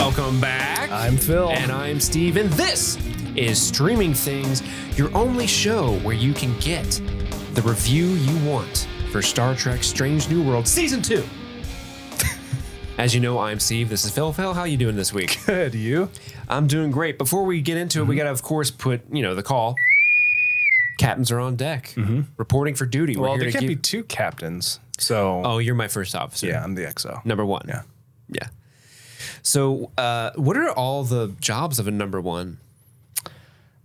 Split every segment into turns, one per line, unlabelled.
Welcome back.
I'm Phil.
And I'm Steve. And this is Streaming Things, your only show where you can get the review you want for Star Trek Strange New World Season 2. As you know, I'm Steve. This is Phil. Phil, how you doing this week?
Good. You?
I'm doing great. Before we get into it, we got to, of course, put, the call. Captains are on deck, reporting for duty.
Well, there can't be two captains. So.
Oh, you're my first officer.
Yeah, I'm the XO.
Number one. Yeah. So, what are all the jobs of a number one?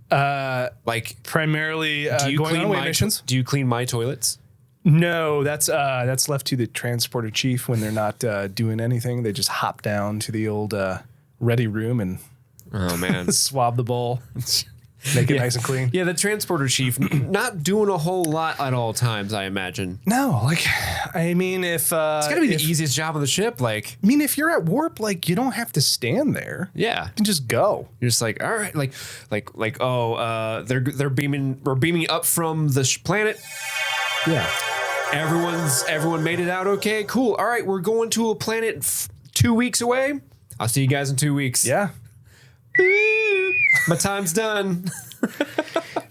Primarily
do you
going
clean
on away
my
missions.
Do you clean my toilets?
No, that's left to the transporter chief when they're not doing anything. They just hop down to the old ready room and swab the bowl. Make it nice and clean.
Yeah, the transporter chief not doing a whole lot at all times, I imagine.
No, if it's
gotta be the easiest job on the ship.
If you're at warp, you don't have to stand there.
Yeah,
you can just go.
You're just all right, they're beaming up from the planet.
Yeah,
everyone made it out okay. Cool. All right, we're going to a planet 2 weeks away. I'll see you guys in 2 weeks.
Yeah.
My time's done.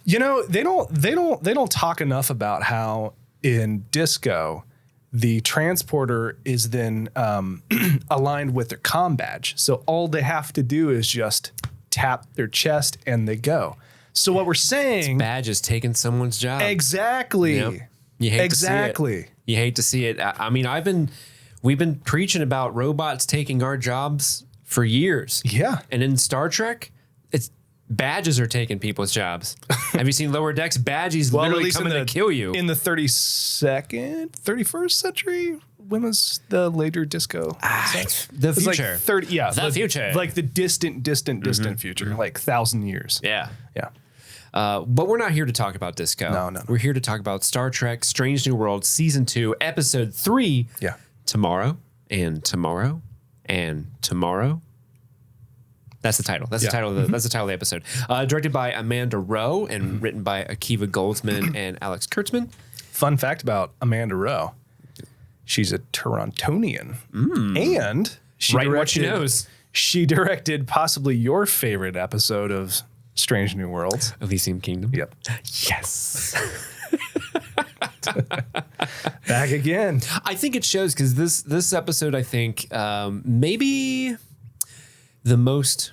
They don't talk enough about how in Disco the transporter is then aligned with their comm badge. So all they have to do is just tap their chest and they go. So what we're saying,
this badge is taking someone's job.
Exactly.
Yep. You hate to see it. You hate to see it. We've been preaching about robots taking our jobs for years.
Yeah.
And in Star Trek, it's badges are taking people's jobs. Have you seen Lower Decks? Badges literally coming to kill you.
In the 31st century, when was the later Disco?
The future.
The
future.
Like the distant future, 1,000 years.
Yeah.
Yeah.
But we're not here to talk about Disco.
No. We're
We're here to talk about Star Trek Strange New World Season 2, Episode 3.
Yeah.
Tomorrow and tomorrow and tomorrow. That's the title. That's the title of the episode. Directed by Amanda Rowe and written by Akiva Goldsman and Alex Kurtzman.
Fun fact about Amanda Rowe: she's a Torontonian, and she directed possibly your favorite episode of Strange New Worlds,
Elysium Kingdom.
Yep.
Yes.
Back again.
I think it shows because this episode, I think, maybe the most,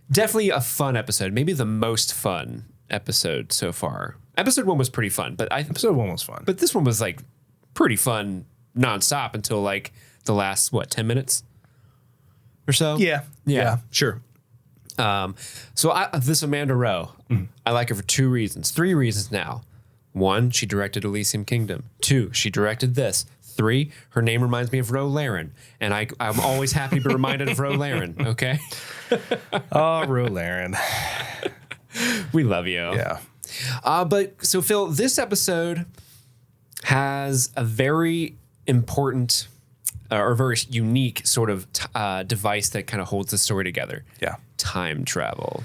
definitely a fun episode. Maybe the most fun episode so far. Episode 1 was pretty fun, but
episode 1 was fun.
But this one was pretty fun nonstop until the last 10 minutes or so.
Yeah. Sure.
So this Amanda Rowe, I like her for 3 reasons now. 1, she directed Elysium Kingdom. 2, she directed this. 3, her name reminds me of Ro Laren, and I'm always happy to be reminded of Ro Laren. Okay.
Oh, Ro Laren.
We love you.
Yeah.
But so Phil, this episode has a very important or very unique sort of device that kind of holds the story together.
Yeah.
Time travel.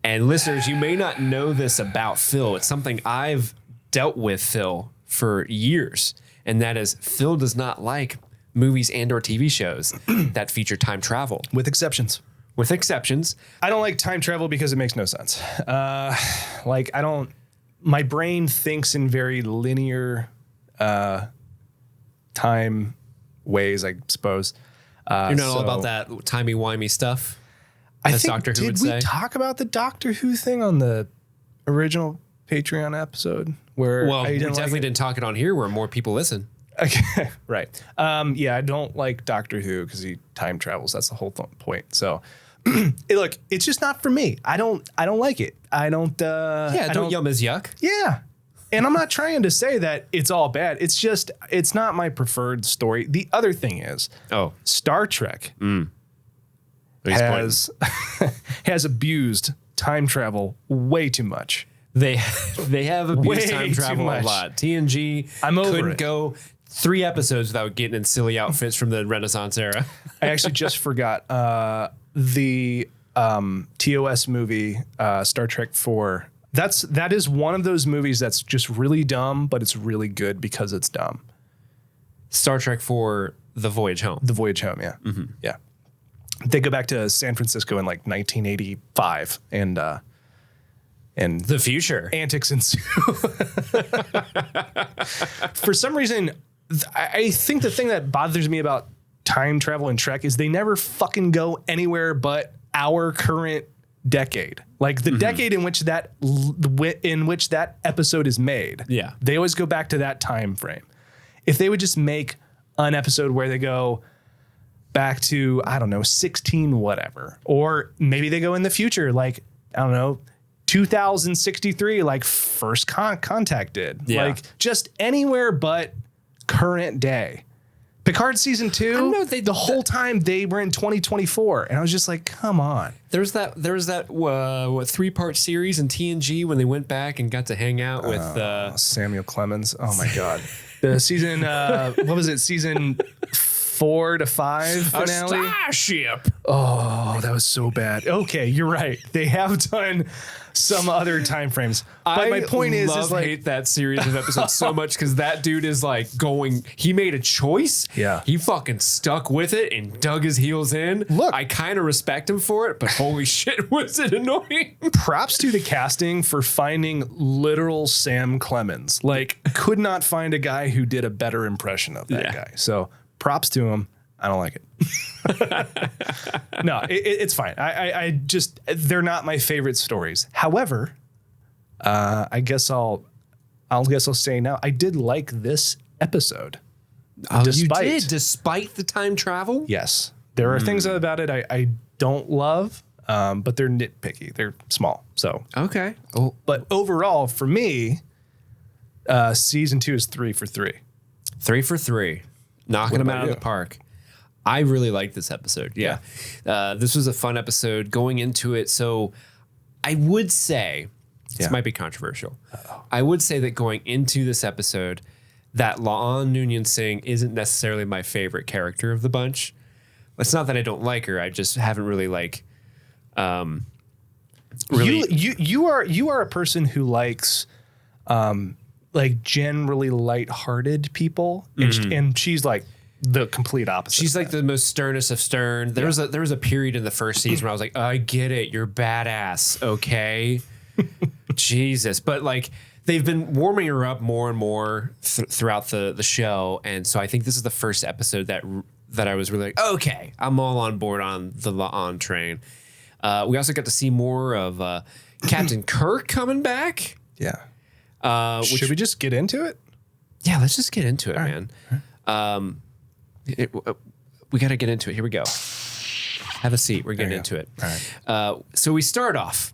And listeners, you may not know this about Phil. It's something I've dealt with Phil for years. And that is Phil does not like movies and or TV shows that feature time travel.
With exceptions.
I
don't like time travel because it makes no sense. My brain thinks in very linear time ways, I suppose.
You're not all about that timey-wimey stuff?
Did we talk about the Doctor Who thing on the original Patreon episode?
We definitely didn't talk it on here where more people listen.
Okay, right. I don't like Doctor Who because he time travels. That's the whole point. So, look, it's just not for me. I don't like it. Don't
yum is yuck.
Yeah. And I'm not trying to say that it's all bad. It's just, it's not my preferred story. The other thing is, Star Trek has abused time travel way too much.
They have abused time travel a lot. TNG couldn't go 3 episodes without getting in silly outfits from the Renaissance era.
I actually just forgot the TOS movie, Star Trek 4. That is one of those movies that's just really dumb, but it's really good because it's dumb.
Star Trek 4, The Voyage Home.
The Voyage Home, yeah.
Mm-hmm.
Yeah. they go back to San Francisco in like 1985 and
The future.
Antics ensue. For some reason, I think the thing that bothers me about time travel in Trek is they never fucking go anywhere but our current decade. Like the decade in which that episode is made.
Yeah.
They always go back to that time frame. If they would just make an episode where they go back to, I don't know, 16 whatever, or maybe they go in the future, like, I don't know, 2063, like First Contact did.
Yeah.
Like just anywhere but current day. Picard season 2, the whole time they were in 2024, and I was just like, come on.
There was that 3-part series in TNG when they went back and got to hang out with
Samuel Clemens. Oh my god. The season what was it? Season 4 to 5 finale.
A starship.
Oh, that was so bad. Okay, you're right. They have done some other time frames. But my point is like,
hate that series of episodes so much because that dude is like he made a choice.
Yeah.
He fucking stuck with it and dug his heels in.
Look,
I kind of respect him for it, but holy shit, was it annoying.
Props to the casting for finding literal Sam Clemens. Like, could not find a guy who did a better impression of that guy. So props to him. I don't like it. No, it's fine. I just, they're not my favorite stories. However, I guess I'll say now, I did like this episode.
Despite the time travel?
Yes. There are things about it I don't love, but they're nitpicky. They're small. So,
okay. Oh,
but overall for me, season 2 is 3 for 3.
3 for 3. Knocking them out of the park. I really liked this episode. Yeah. This was a fun episode going into it. So I would say, this might be controversial. I would say that going into this episode, that La'an Noonien-Singh isn't necessarily my favorite character of the bunch. It's not that I don't like her. I just haven't really
You are a person who likes like generally lighthearted people, and she's like the complete opposite.
She's like the most sternest of stern. There was a period in the first season where I was like, I get it, you're badass, okay? Jesus. But like they've been warming her up more and more throughout the show, and so I think this is the first episode that I was really like, okay, I'm all on board on the La'an train. We also got to see more of Captain Kirk coming back.
Yeah. Should we just get into it?
Yeah, let's just get into it, man. We got to get into it. Here we go. Have a seat. We're getting into it. All right. So we start off.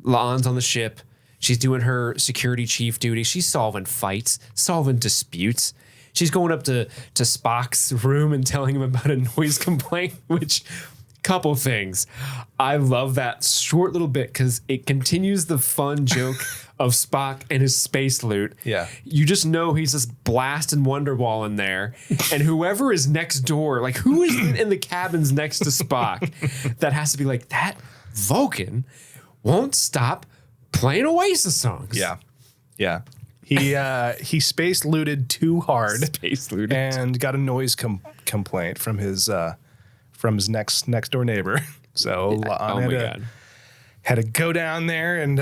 La'an's on the ship. She's doing her security chief duty. She's solving fights, solving disputes. She's going up to Spock's room and telling him about a noise complaint, which... Couple things. I love that short little bit because it continues the fun joke of Spock and his space loot.
Yeah.
You just know he's just blasting Wonderwall in there. And whoever is next door, like who is in the cabins next to Spock, that has to be like, that Vulcan won't stop playing Oasis songs.
Yeah. Yeah. He space looted too hard.
Space looted.
And got a noise complaint from his next door neighbor. So La'an had to go down there and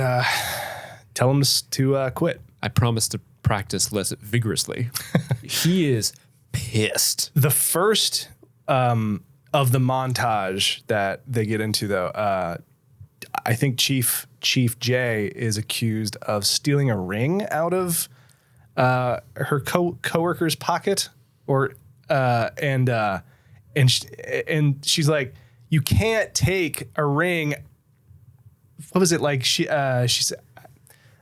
tell him to quit.
I promised to practice less vigorously. He is pissed.
The first of the montage that they get into, though, I think Chief J is accused of stealing a ring out of her coworker's pocket, and she's like, you can't take a ring. What was it like? She said,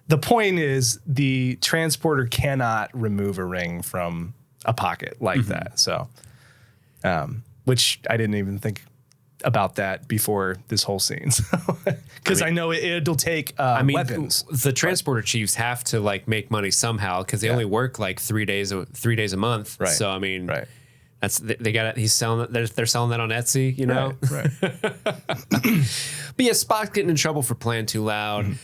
the point is the transporter cannot remove a ring from a pocket like that. So, which I didn't even think about that before this whole scene. Because I know it'll take weapons.
The transporter chiefs have to like make money somehow because they only work like 3 days a month.
Right.
So I mean,
right.
They got it. He's selling it. They're selling that on Etsy, you know.
Right.
But yeah, Spock's getting in trouble for playing too loud.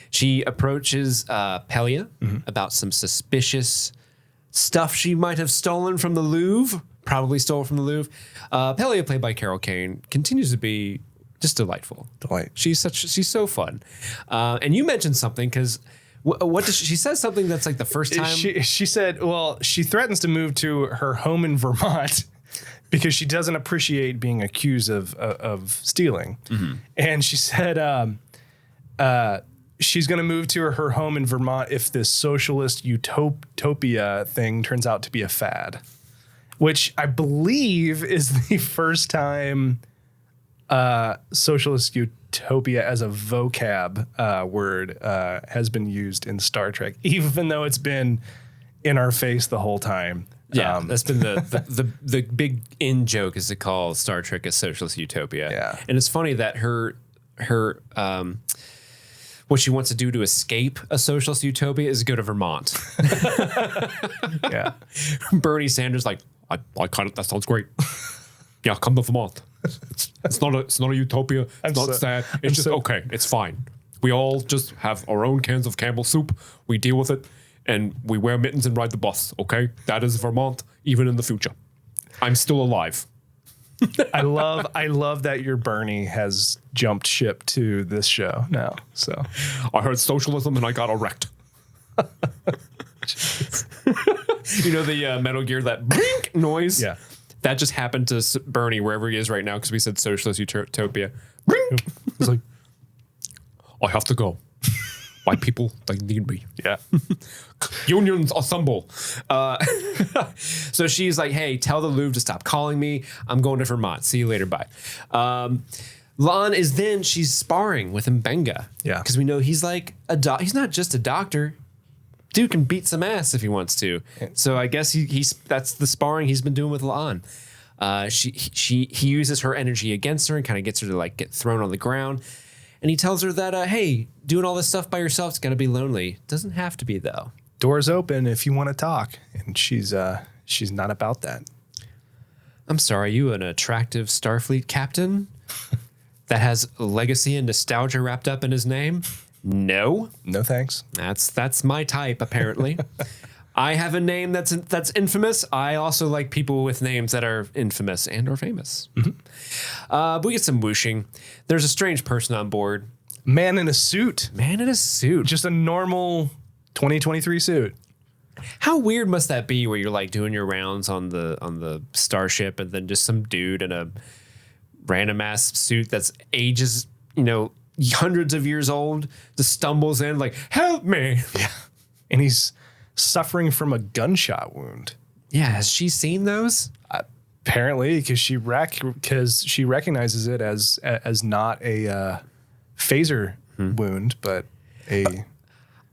She approaches Pelia about some suspicious stuff she might have stolen from the Louvre. probably stole from the Louvre. Pelia, played by Carol Kane, continues to be just delightful.
Delight.
She's so fun. And you mentioned something because what does she says something that's like the first time
she said, well, she threatens to move to her home in Vermont because she doesn't appreciate being accused of stealing. And she said she's going to move to her home in Vermont if this socialist utopia thing turns out to be a fad, which I believe is the first time socialist utopia as a vocab word has been used in Star Trek, even though it's been in our face the whole time.
Yeah, that's been the big in joke is to call Star Trek a socialist utopia.
Yeah.
And it's funny that her what she wants to do to escape a socialist utopia is go to Vermont.
Yeah.
Bernie Sanders like, I kind of, that sounds great. Yeah, come to Vermont. It's not a utopia. It's not sad. It's just okay. It's fine. We all just have our own cans of Campbell soup. We deal with it, and we wear mittens and ride the bus. Okay, that is Vermont, even in the future. I'm still alive.
I love that your Bernie has jumped ship to this show now. So
I heard socialism and I got erect. You know the Metal Gear, that blink noise?
Yeah.
That just happened to Bernie wherever he is right now because we said socialist utopia. Blink! It's like, I have to go. My people, they need me.
yeah.
Unions assemble. So she's like, hey, tell the Louvre to stop calling me. I'm going to Vermont. See you later. Bye. Lon is then, she's sparring with Mbenga.
Yeah.
Because we know he's like he's not just a doctor. Dude can beat some ass if he wants to. So I guess he's that's the sparring he's been doing with Lon. He uses her energy against her and kind of gets her to like get thrown on the ground. And he tells her that, hey, doing all this stuff by yourself is going to be lonely. Doesn't have to be, though.
Doors open if you want to talk. And she's not about that.
I'm sorry, you an attractive Starfleet captain that has legacy and nostalgia wrapped up in his name? No.
No thanks.
That's my type, apparently. I have a name that's infamous. I also like people with names that are infamous and or famous. But we get some whooshing. There's a strange person on board.
Man in a suit.
Man in a suit.
Just a normal 2023 suit.
How weird must that be where you're like doing your rounds on the starship and then just some dude in a random ass suit that's ages, hundreds of years old just stumbles in like, help me.
Yeah. And he's suffering from a gunshot wound.
Yeah. Has she seen those?
Apparently, because she recognizes it as not a phaser wound, but a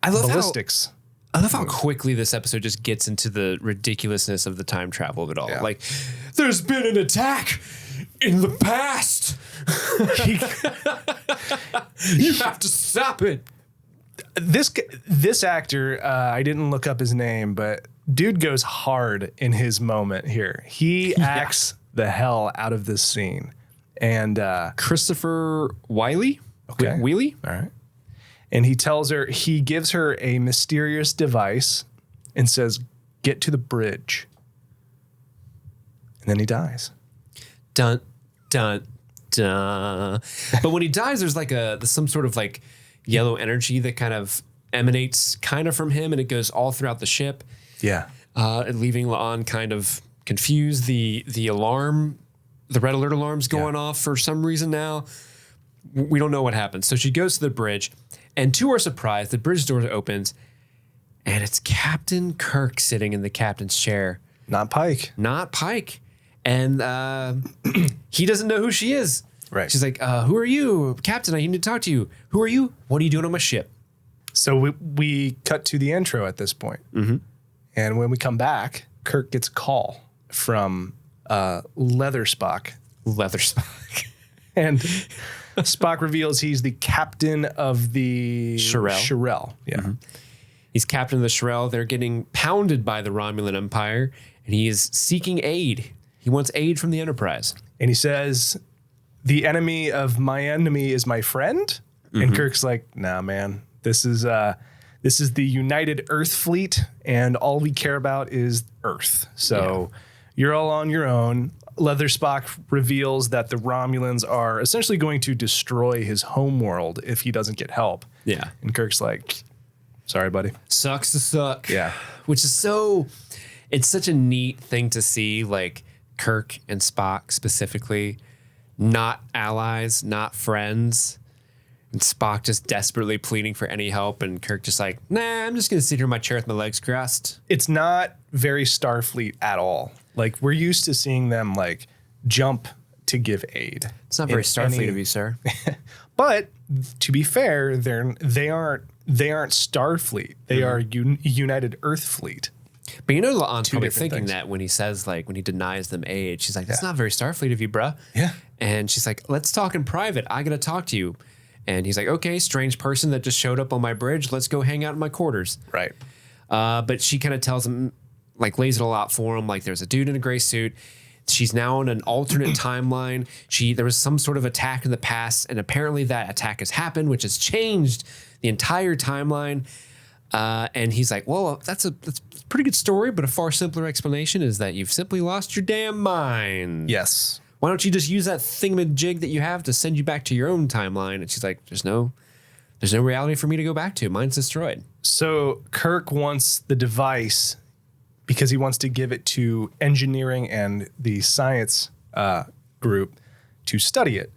ballistics.
I love how quickly this episode just gets into the ridiculousness of the time travel of it all. Yeah. Like, there's been an attack in the past. You have to stop it.
This actor, I didn't look up his name, but dude goes hard in his moment here. He acts the hell out of this scene. And
Christopher Wiley?
Okay.
Wheelie?
All right. And he gives her a mysterious device and says, get to the bridge. And then he dies.
Dun, dun, dun. But when he dies, there's like some sort of like yellow energy that kind of emanates kind of from him, and it goes all throughout the ship.
Yeah.
Leaving La'an kind of confused. The alarm, the red alert alarm's going off for some reason now. We don't know what happens. So she goes to the bridge, and to her surprise, the bridge door opens, and it's Captain Kirk sitting in the captain's chair.
Not Pike.
And he doesn't know who she is.
Right.
She's like, who are you? Captain, I need to talk to you. Who are you? What are you doing on my ship?
So we cut to the intro at this point.
Mm-hmm.
And when we come back, Kirk gets a call from Leather Spock. And Spock reveals he's the captain of the Shirel. Yeah.
Mm-hmm. He's captain of the Shirel. They're getting pounded by the Romulan Empire, and he is seeking aid. He wants aid from the Enterprise.
And he says, the enemy of my enemy is my friend. Mm-hmm. And Kirk's like, nah, man, this is the United Earth Fleet, and all we care about is Earth. So You're all on your own. Leatherspock reveals that the Romulans are essentially going to destroy his homeworld if he doesn't get help.
Yeah.
And Kirk's like, sorry, buddy.
Sucks to suck.
Yeah.
Which is it's such a neat thing to see, like Kirk and Spock specifically, not allies, not friends. And Spock just desperately pleading for any help. And Kirk just like, nah, I'm just going to sit here in my chair with my legs crossed.
It's not very Starfleet at all. Like, we're used to seeing them like jump to give aid.
It's not very Starfleet of you, sir.
But to be fair, they aren't Starfleet. They are United Earth Fleet.
But you know, La'an's
Two
probably
different
thinking
things.
that when he says, like, when he denies them aid, she's like, that's not very Starfleet of you, bruh.
Yeah.
And she's like, let's talk in private. I got to talk to you. And he's like, okay, strange person that just showed up on my bridge. Let's go hang out in my quarters.
Right.
But she kind of tells him, like, lays it all out for him. Like, there's a dude in a gray suit. She's now on an alternate timeline. There was some sort of attack in the past, and apparently that attack has happened, which has changed the entire timeline. And he's like, well, that's a pretty good story, but a far simpler explanation is that you've simply lost your damn mind.
Yes.
Why don't you just use that thingamajig that you have to send you back to your own timeline? And she's like, there's no reality for me to go back to. Mine's destroyed.
So Kirk wants the device because he wants to give it to engineering and the science group to study it,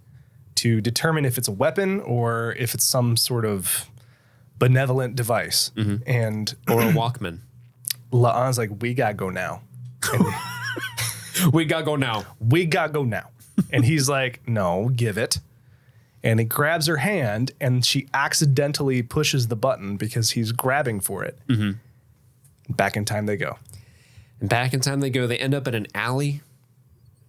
to determine if it's a weapon or if it's some sort of benevolent device. And
Or a Walkman.
La'an's like, we gotta go now. And
We gotta go now.
we gotta go now. And he's like, no, give it. And he grabs her hand and she accidentally pushes the button because he's grabbing for it. Back in time they go.
And back in time they go. They end up in an alley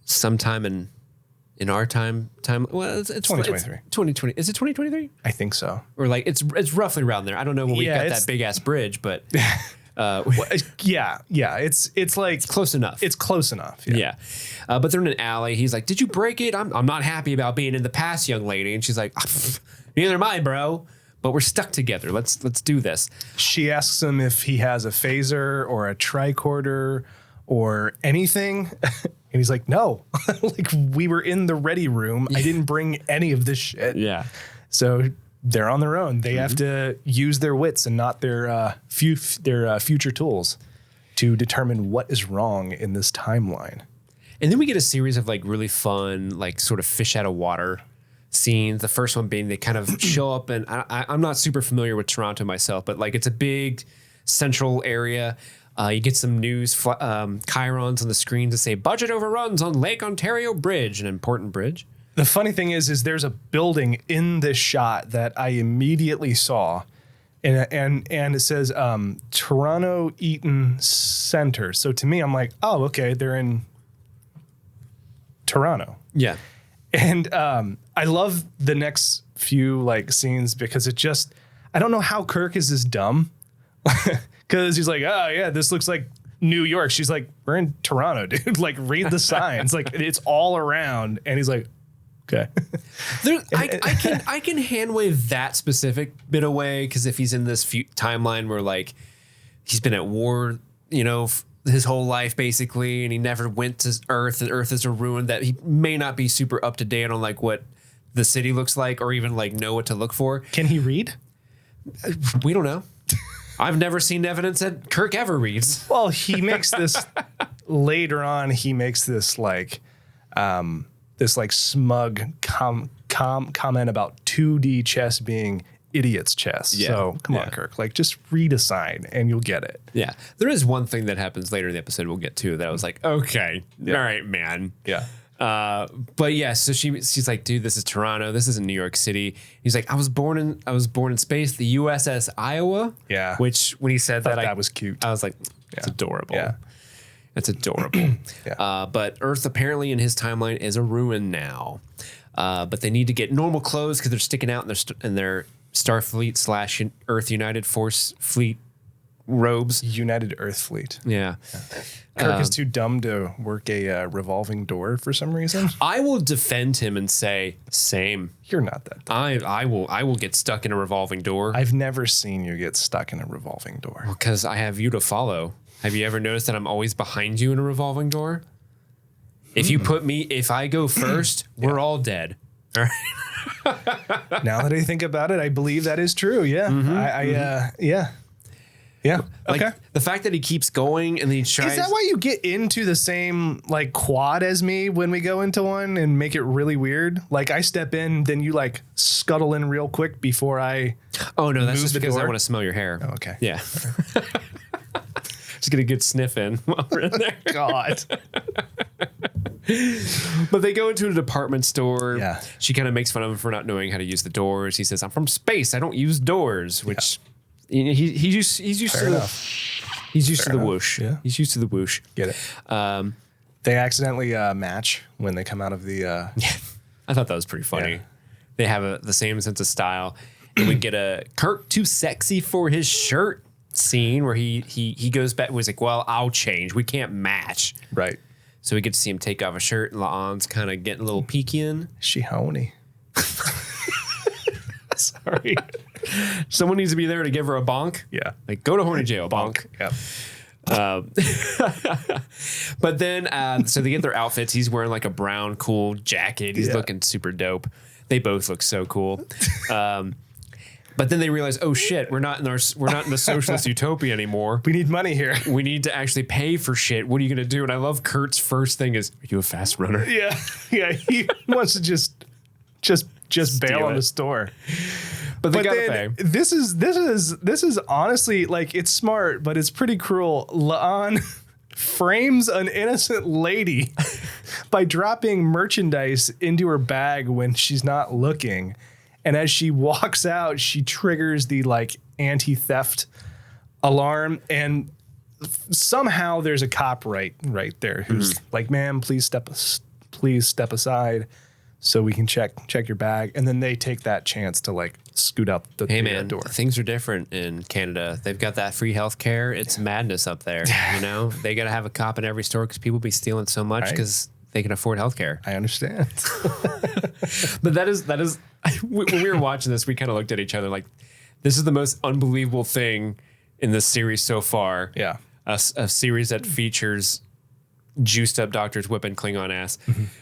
sometime in our time. Well, it's
2023.
2020. Is it 2023?
I think so.
Or like it's roughly around there. I don't know when we
Yeah,
got
it's-
that big ass bridge, but
Yeah. It's like
close enough.
It's close enough.
Yeah. But they're in an alley. He's like, did you break it? I'm not happy about being in the past, young lady. And she's like, neither am I, bro. But we're stuck together. Let's do this.
She asks him if he has a phaser or a tricorder or anything. And he's like, no. Like, we were in the ready room. I didn't bring any of this shit.
Yeah.
So they're on their own. They have to use their wits and not their future tools to determine what is wrong in this timeline.
And then we get a series of like really fun, like sort of fish out of water scenes. The first one being they kind of show up, and I'm not super familiar with Toronto myself, but like it's a big central area. You get some news chyrons on the screen to say budget overruns on Lake Ontario Bridge, an important bridge.
The funny thing is there's a building in this shot that I immediately saw, and it says Toronto Eaton Center. So to me, I'm like, oh, okay, they're in Toronto.
Yeah.
And I love the next few like scenes because I don't know how Kirk is this dumb because he's like, oh yeah, this looks like New York. She's like, we're in Toronto, dude. Like, read the signs. Like, it's all around. And he's like, okay.
I can hand wave that specific bit away because if he's in this timeline where like he's been at war, his whole life basically, and he never went to Earth, and Earth is a ruin, that he may not be super up to date on like what the city looks like or even like know what to look for.
Can he read?
We don't know. I've never seen evidence that Kirk ever reads.
Well, he makes this later on. He makes this like smug comment about 2D chess being idiot's chess.
Yeah.
So come on, Kirk, like just read a sign and you'll get it.
Yeah. There is one thing that happens later in the episode we'll get to that I was like, okay, all right, man.
Yeah.
But yeah, so she's like, dude, this is Toronto. This isn't New York City. He's like, I was born in space, the USS Iowa.
Yeah.
Which when he said that
was cute.
I was like, it's adorable.
Yeah.
It's adorable.
Yeah.
But Earth apparently in his timeline is a ruin now. But they need to get normal clothes because they're sticking out in their Starfleet / Earth United Force fleet robes.
United Earth Fleet.
Yeah.
Kirk is too dumb to work a revolving door for some reason.
I will defend him and say, same.
You're not that dumb.
I will get stuck in a revolving door.
I've never seen you get stuck in a revolving door.
Because I have you to follow. Have you ever noticed that I'm always behind you in a revolving door? If I go first, we're all dead. All right.
Now that I think about it, I believe that is true. Yeah. Yeah.
Like
Okay.
the fact that he keeps going and then he tries.
Is that why you get into the same like quad as me when we go into one and make it really weird? Like I step in, then you like scuttle in real quick before I.
Oh no, that's just
the
because I
door?
want to smell your hair.
Oh, okay.
Yeah. Just get a good sniff in while we're in there.
God.
But they go into a department store.
Yeah.
She kind of makes fun of him for not knowing how to use the doors. He says, "I'm from space. I don't use doors," which you know, he's used
Fair
to
enough.
he's used to the
enough.
whoosh.
Yeah.
He's used to the whoosh.
Get it. They accidentally match when they come out of the.
I thought that was pretty funny.
Yeah.
They have the same sense of style. And we get a Kirk too sexy for his shirt scene where he goes back. Was like, well, I'll change. We can't match.
Right.
So we get to see him take off a shirt, and La'an's kind of getting a little peeky in.
She honey.
Sorry. Someone needs to be there to give her a bonk.
Yeah.
Like, go to horny jail, bonk.
Yep.
But then, so they get their outfits. He's wearing like a brown, cool jacket. He's looking super dope. They both look so cool. But then they realize, oh shit, we're not in the socialist utopia anymore.
We need money here.
We need to actually pay for shit. What are you gonna do? And I love Kurt's first thing is, are you a fast runner?
Yeah. Yeah. He wants to just bail on the store.
But they gotta pay.
This is honestly like it's smart, but it's pretty cruel. La'an frames an innocent lady by dropping merchandise into her bag when she's not looking. And as she walks out, she triggers the like anti-theft alarm, and somehow there's a cop right there who's like, "Ma'am, please step aside, so we can check your bag." And then they take that chance to like scoot out the door.
Things are different in Canada. They've got that free health care. It's madness up there. You know, they got to have a cop in every store because people be stealing so much because they can afford health care.
I understand.
But that is when we were watching this, we kind of looked at each other like, this is the most unbelievable thing in this series so far.
Yeah.
A series that features juiced up doctors whipping Klingon ass.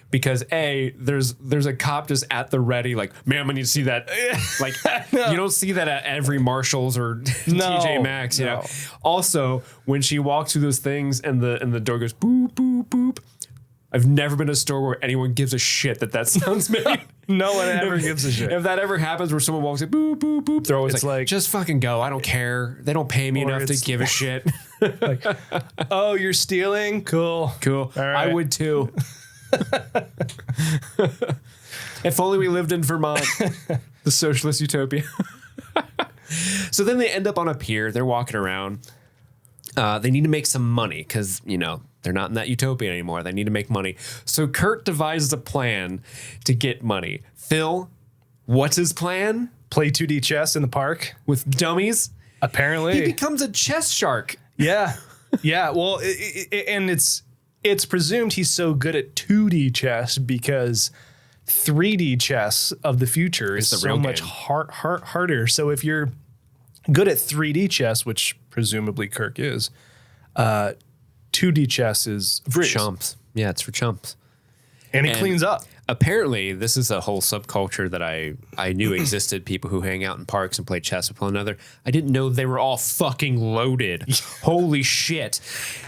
Because there's a cop just at the ready, like, ma'am, I need to see that. Like, you don't see that at every Marshall's or TJ Maxx, you know. Also, when she walks through those things and the door goes boop, boop, boop. I've never been to a store where anyone gives a shit that sounds made.
No one ever gives a shit.
If that ever happens where someone walks like boop, boop, boop, they're always like, just fucking go. I don't care. They don't pay me enough to give a shit.
Like, oh, you're stealing? Cool.
Cool.
All right.
I would too. If only we lived in Vermont, the socialist utopia. So then they end up on a pier. They're walking around. They need to make some money because, you know, they're not in that utopia anymore. They need to make money. So Kurt devises a plan to get money. Phil, what's his plan?
Play 2D chess in the park
with dummies?
Apparently.
He becomes a chess shark.
Yeah. Yeah. Well, and it's presumed he's so good at 2D chess because 3D chess of the future is so much harder. So if you're good at 3D chess, which presumably Kirk is, 2D chess is
for chumps. Yeah, it's for chumps.
And it cleans up.
Apparently, this is a whole subculture that I knew existed, people who hang out in parks and play chess with one another. I didn't know they were all fucking loaded. Holy shit.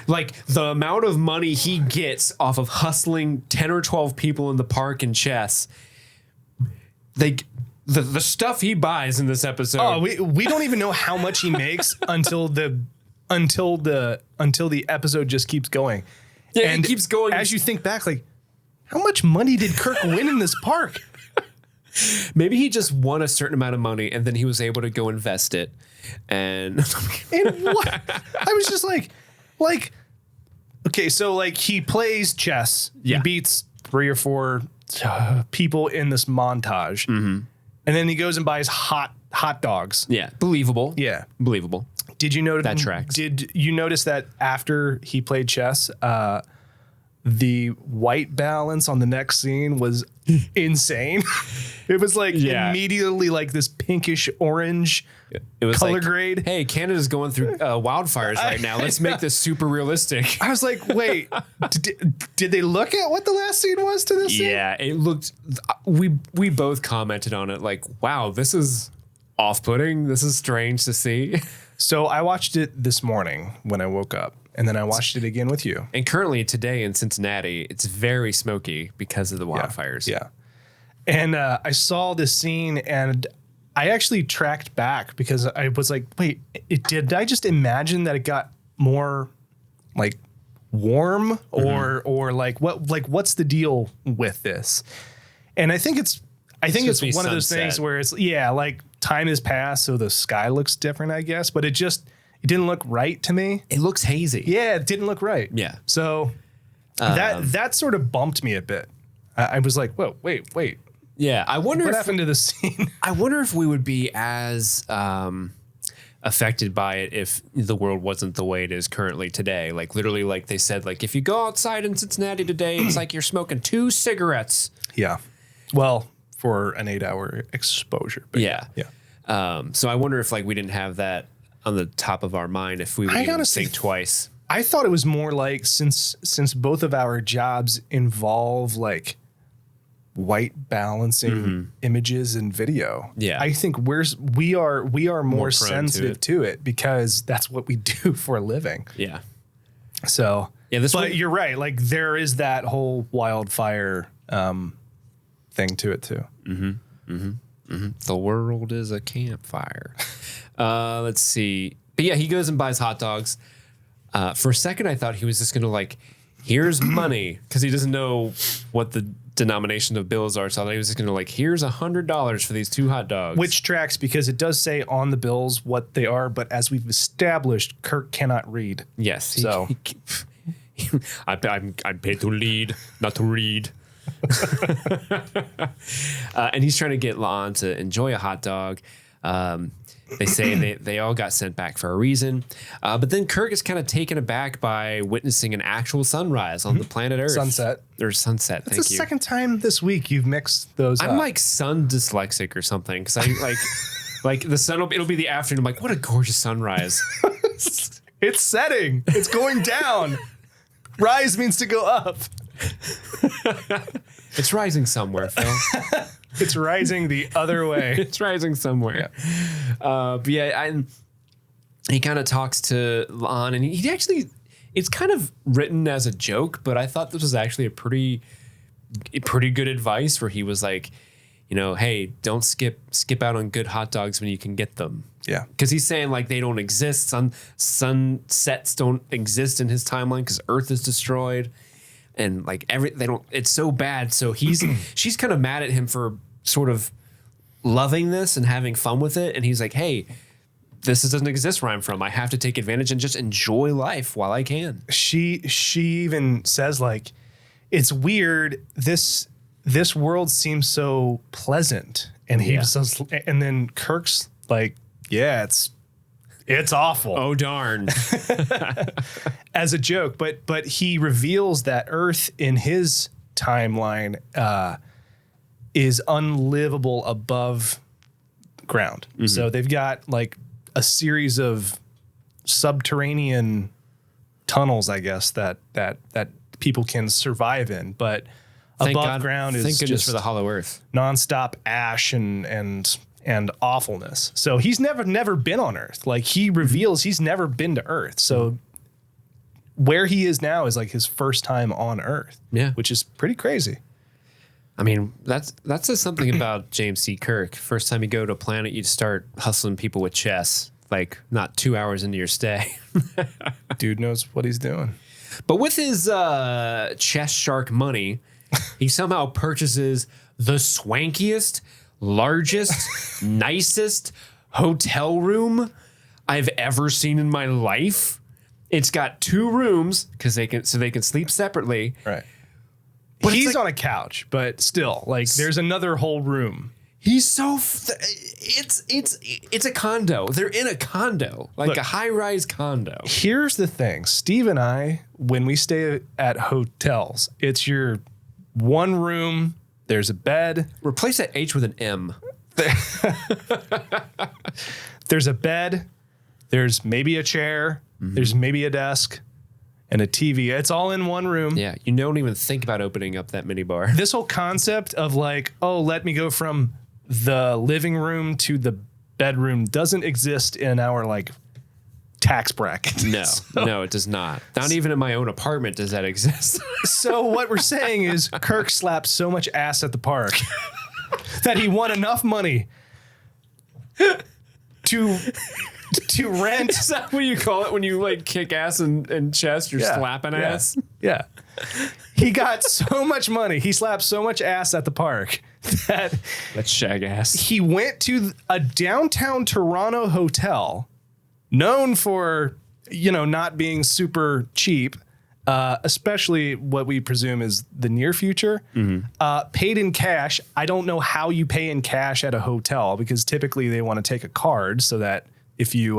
Like, the amount of money he gets off of hustling 10 or 12 people in the park in chess, the stuff he buys in this episode.
Oh, we don't even know how much he makes until the episode just keeps going.
Yeah, and it keeps going.
As you think back, like, how much money did Kirk win in this park?
Maybe he just won a certain amount of money and then he was able to go invest it. And
what? I was just like, okay, so like he plays chess.
Yeah.
He beats 3 or 4 people in this montage.
Mm-hmm.
And then he goes and buys hot dogs.
Yeah. Believable.
Yeah.
Believable.
Did you notice
that tracks?
Did you notice that after he played chess, the white balance on the next scene was insane. It was like immediately like this pinkish orange
it was
color
like,
grade.
Hey, Canada's going through wildfires right now. Let's make this super realistic.
I was like, wait, did they look at what the last scene was to this scene?
Yeah, it looked, we both commented on it like, wow, this is off-putting. This is strange to see.
So I watched it this morning when I woke up, and then I watched it again with you.
And currently today in Cincinnati, it's very smoky because of the wildfires.
Yeah. And I saw this scene, and I actually tracked back because I was like, wait, did I just imagine that it got more like warm or like what's the deal with this? And I think it's one of those things where it's like time has passed, so the sky looks different, I guess, but it didn't look right to me.
It looks hazy.
Yeah, it didn't look right.
Yeah.
So that sort of bumped me a bit. I was like, whoa, wait.
Yeah, I wonder
what happened to the scene.
I wonder if we would be as affected by it if the world wasn't the way it is currently today. Like literally, like they said, like if you go outside in Cincinnati today, it's like you're smoking 2 cigarettes.
Yeah. Well, for an 8-hour exposure. But
yeah. So I wonder if like we didn't have that on the top of our mind, if we would even think twice.
I thought it was more like since both of our jobs involve like white balancing images and video. Yeah. I think we are more sensitive to it because that's what we do for a living.
Yeah.
So but you're right. Like there is that whole wildfire thing to it too.
The world is a campfire. Let's see. But yeah, he goes and buys hot dogs. For a second, I thought he was just going to like, here's money, because he doesn't know what the denomination of bills are. So I thought he was just going to like, here's $100 for these 2 hot dogs.
Which tracks because it does say on the bills what they are. But as we've established, Kirk cannot read.
Yes.
So
I'm paid to lead, not to read. And he's trying to get La'an to enjoy a hot dog. They say they all got sent back for a reason. But then Kirk is kind of taken aback by witnessing an actual sunrise on the planet Earth.
Sunset.
Or sunset,
That's the second time this week you've mixed those
I'm
up.
like sun dyslexic or something. Because I like, like the sun, it'll be the afternoon. I'm like, what a gorgeous sunrise.
It's setting. It's going down. Rise means to go up.
It's rising somewhere, Phil.
It's rising the other way.
It's rising somewhere. Yeah. But yeah, he kind of talks to La'an, and he actually, it's kind of written as a joke, but I thought this was actually a pretty good advice where he was like, you know, hey, don't skip out on good hot dogs when you can get them.
Yeah.
Because he's saying like they don't exist. Sunsets don't exist in his timeline because Earth is destroyed. And like it's so bad. So she's kind of mad at him for sort of loving this and having fun with it. And he's like, hey, this doesn't exist where I'm from. I have to take advantage and just enjoy life while I can.
She even says like, it's weird. This world seems so pleasant. And he says, and then Kirk's like, yeah, it's awful.
Oh, darn.
As a joke, but he reveals that Earth in his timeline is unlivable above ground. Mm-hmm. So they've got like a series of subterranean tunnels, I guess, that people can survive in, but above ground is just
for the hollow Earth.
Nonstop ash and awfulness. So he's never been on Earth. Like he reveals he's never been to Earth. So where he is now is like his first time on Earth.
Yeah.
Which is pretty crazy.
I mean, that says something about James C. Kirk. First time you go to a planet, you start hustling people with chess, like not 2 hours into your stay.
Dude knows what he's doing.
But with his chess shark money, he somehow purchases the swankiest, largest, nicest hotel room I've ever seen in my life. It's got 2 rooms because they can sleep separately.
Right. But he's like, on a couch, but still, like there's another whole room.
He's so. It's a condo. They're in a condo, like
Look,
a high-rise condo.
Here's the thing. Steve and I, when we stay at hotels, it's your one room. There's a bed.
Replace that H with an M.
There's a bed. There's maybe a chair. There's maybe a desk and a TV. It's all in one room.
Yeah, you don't even think about opening up that minibar.
This whole concept of like, oh, let me go from the living room to the bedroom doesn't exist in our like tax bracket.
No, no, it does not. Not even in my own apartment does that exist.
So what we're saying is Kirk slapped so much ass at the park that he won enough money to rent.
Is that what you call it when you like kick ass and chest? You're slapping ass?
Yeah. He got so much money. He slapped so much ass at the park that
That's shag ass.
he went to a downtown Toronto hotel known for, not being super cheap, especially what we presume is the near future, paid in cash. I don't know how you pay in cash at a hotel because typically they want to take a card so that if you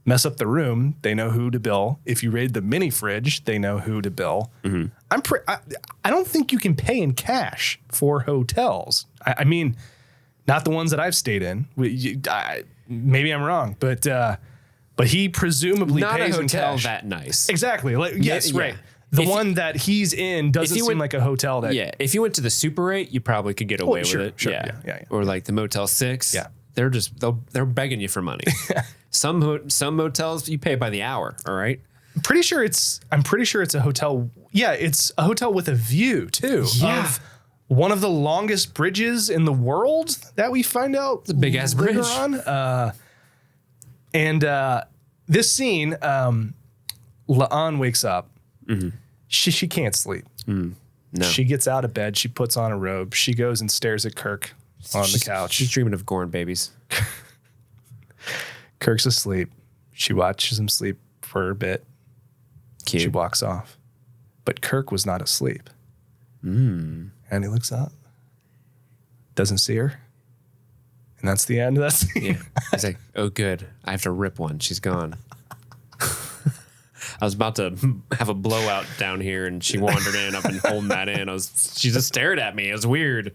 mess up the room, they know who to bill. If you raid the mini fridge, they know who to bill. I don't think you can pay in cash for hotels. I mean, not the ones that I've stayed in. Maybe I'm wrong, but he presumably
Not
pays
a
in
hotel
cash.
that nice.
Exactly. Yes,
Yeah.
right. The
If
one that he's in doesn't
you
seem
went-
like a hotel that.
Yeah, if you went to the Super 8, you probably could get away
sure,
with it.
sure, yeah.
Or like the Motel 6.
Yeah.
They're begging you for money. Some motels you pay by the hour, all right?
I'm pretty sure it's a hotel. Yeah, it's a hotel with a view too.
Yeah.
Of one of the longest bridges in the world that we find out. It's
a big-ass
later
bridge.
on. And this scene, La'an wakes up. She can't sleep.
No.
She gets out of bed. She puts on a robe. She goes and stares at Kirk on the couch.
She's dreaming of Gorn babies.
Kirk's asleep. She watches him sleep for a bit.
Cute.
She walks off. But Kirk was not asleep. And he looks up. Doesn't see her. And that's the end of that scene.
Yeah. He's like, oh, good. I have to rip one. She's gone. I was about to have a blowout down here, and she wandered in. I've been holding that in. She just stared at me. It was weird.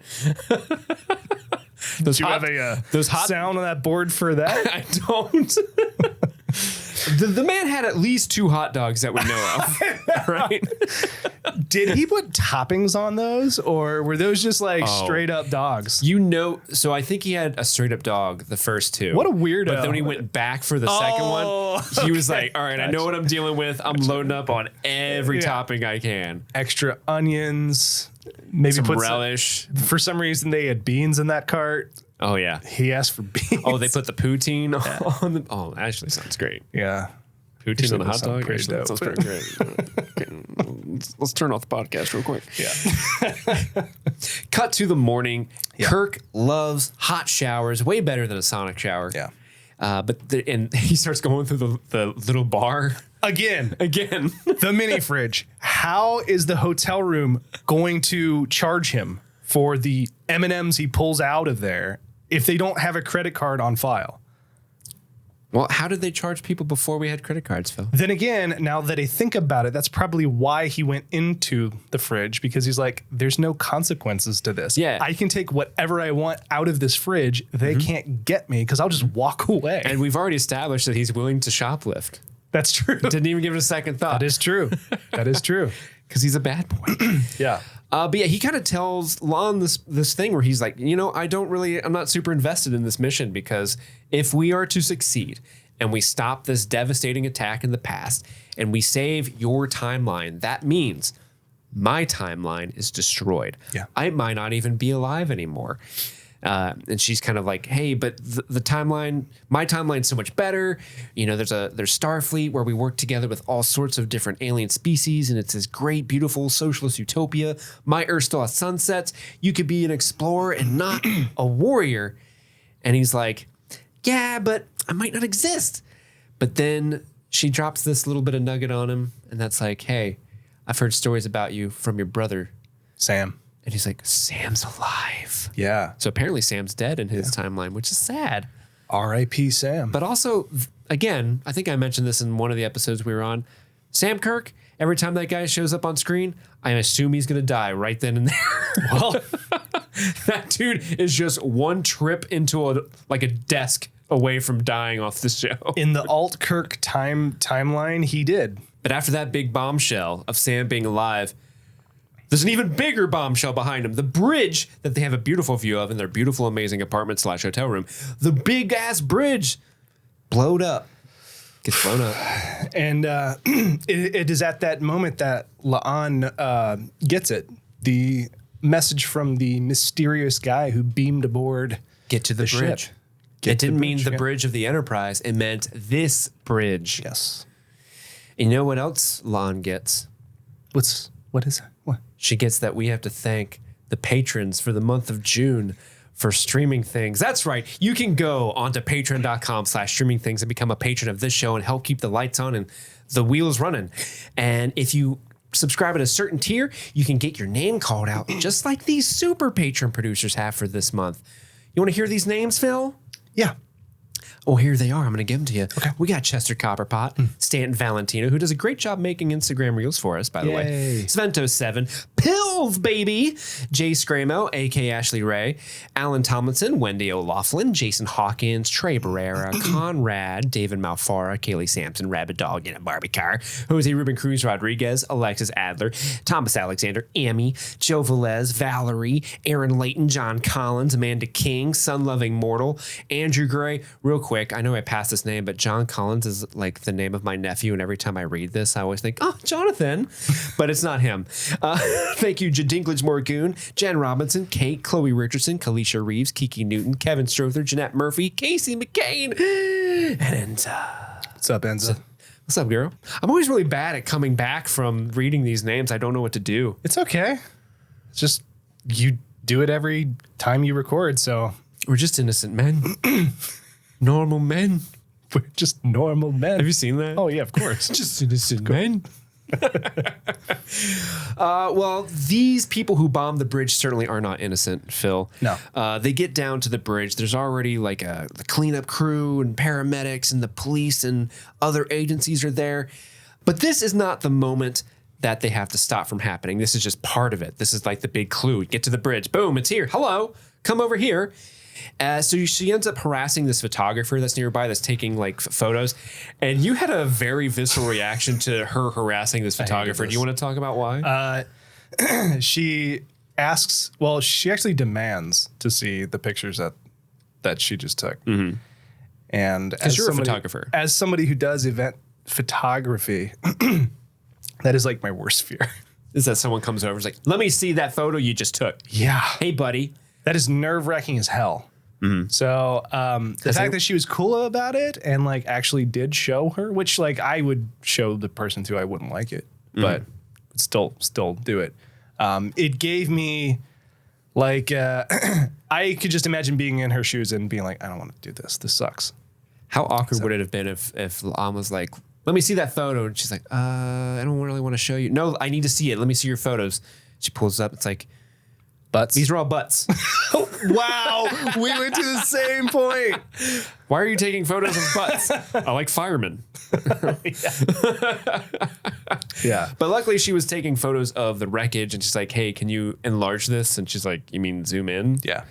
Do you have a
those hot
sound on that board for that?
I don't. The man had at least 2 hot dogs that we know of, right?
Did he put toppings on those, or were those just like straight up dogs?
So I think he had a straight up dog the first 2.
What a weirdo.
But then when he went back for the second one, he was like, all right, I know what I'm dealing with. I'm loading up on every topping I can.
Extra onions, maybe
Some
put
relish.
for some reason they had beans in that cart.
Oh, yeah.
He asked for beans.
Oh, they put the poutine on the... Oh, actually sounds great.
Yeah.
Poutine on a hot
sounds
dog?
pretty
Actually, that
dope.
sounds pretty great. Let's turn off the podcast real quick.
Yeah.
Cut to the morning. Kirk loves hot showers, way better than a sonic shower.
Yeah.
And he starts going through the little bar.
Again,
The
mini fridge. How is the hotel room going to charge him for the M&Ms he pulls out of there if they don't have a credit card on file?
Well, how did they charge people before we had credit cards, Phil?
Then again, now that I think about it, that's probably why he went into the fridge, because he's like, there's no consequences to this.
Yeah.
I can take whatever I want out of this fridge. They can't get me because I'll just walk away.
And we've already established that he's willing to shoplift.
That's true.
Didn't even give it a second thought.
That is true. That is true.
Because he's a bad boy.
Yeah.
But yeah, he kind of tells Lon this thing where he's like, I'm not super invested in this mission, because if we are to succeed and we stop this devastating attack in the past and we save your timeline, that means my timeline is destroyed.
Yeah.
I might not even be alive anymore. And she's kind of like, hey, but the timeline, my timeline's so much better. There's Starfleet where we work together with all sorts of different alien species, and it's this great, beautiful socialist utopia. My Earth still has sunsets. You could be an explorer and not a warrior. And he's like, yeah, but I might not exist. But then she drops this little bit of nugget on him, and that's like, hey, I've heard stories about you from your brother,
Sam.
And he's like, Sam's alive.
Yeah.
So apparently Sam's dead in his timeline, which is sad.
R.I.P. Sam.
But also, again, I think I mentioned this in one of the episodes we were on. Sam Kirk, every time that guy shows up on screen, I assume he's going to die right then and there.
Well,
that dude is just one trip into a desk away from dying off the show.
in the alt Kirk timeline, he did.
But after that big bombshell of Sam being alive, there's an even bigger bombshell behind him. The bridge that they have a beautiful view of in their beautiful, amazing apartment/hotel room. The big ass bridge blowed up. Gets blown up.
And it is at that moment that La'an gets it. The message from the mysterious guy who beamed aboard.
Get to the bridge.
Ship.
It didn't mean the bridge of the Enterprise. It meant this bridge.
Yes.
And you know what else La'an gets?
What is that? What?
She gets that we have to thank the patrons for the month of June for streaming things. That's right. You can go onto patreon.com/streaming things and become a patron of this show and help keep the lights on and the wheels running. And if you subscribe at a certain tier, you can get your name called out just like these super patron producers have for this month. You want to hear these names, Phil?
Yeah.
Oh, here they are. I'm going to give them to you.
Okay.
We got Chester Copperpot, Stanton Valentino, who does a great job making Instagram reels for us, by the way.
Yay.
Svento7, Pills, baby. Jay Scramo, A.K. Ashley Ray, Alan Tomlinson, Wendy O'Laughlin, Jason Hawkins, Trey Barrera, Conrad, David Malfara, Kaylee Sampson, Rabbit Dog in a Barbie car, Jose Ruben Cruz Rodriguez, Alexis Adler, Thomas Alexander, Amy, Joe Velez, Valerie, Aaron Layton, John Collins, Amanda King, Sun Loving Mortal, Andrew Gray. Real quick, I know I passed this name, but John Collins is like the name of my nephew, and every time I read this, I always think, oh, Jonathan, but it's not him. Thank you, Dinklage Morgoon, Jen Robinson, Kate, Chloe Richardson, Kalisha Reeves, Kiki Newton, Kevin Strother, Jeanette Murphy, Casey McCain, and Enza.
What's up, Enza?
What's up, girl? I'm always really bad at coming back from reading these names. I don't know what to do.
It's okay. It's just you do it every time you record, so
We're just innocent men. Normal men.
we're just normal men.
Have you seen that?
Oh, yeah, of course.
Just innocent men. Well, these people who bombed the bridge certainly are not innocent, Phil.
No.
They get down to the bridge. There's already like the cleanup crew and paramedics and the police and other agencies are there. But this is not the moment that they have to stop from happening. This is just part of it. This is like the big clue. Get to the bridge. Boom, it's here. Hello, come over here. So she ends up harassing this photographer that's nearby that's taking like photos. And you had a very visceral reaction to her harassing this photographer. Do you want to talk about why?
She asks, well, she actually demands to see the pictures that she just took. Mm-hmm. And as
you're a photographer.
As somebody who does event photography, that is like my worst fear.
Is that someone comes over and is like, let me see that photo you just took.
Yeah.
Hey, buddy.
That is nerve-wracking as hell. Mm-hmm. So the fact that she was cool about it and like actually did show her, which like I would show the person to, I wouldn't like it, but still do it. It gave me like, I could just imagine being in her shoes and being like, I don't want to do this. This sucks.
How awkward would it have been if La'an was like, let me see that photo. And she's like, I don't really want to show you. No, I need to see it. Let me see your photos. She pulls it up. It's like,
Butts.
these are all butts.
Wow. We went to the same point.
Why are you taking photos of butts? I like firemen.
Yeah.
But luckily she was taking photos of the wreckage and she's like, hey, can you enlarge this? And she's like, you mean zoom in?
Yeah.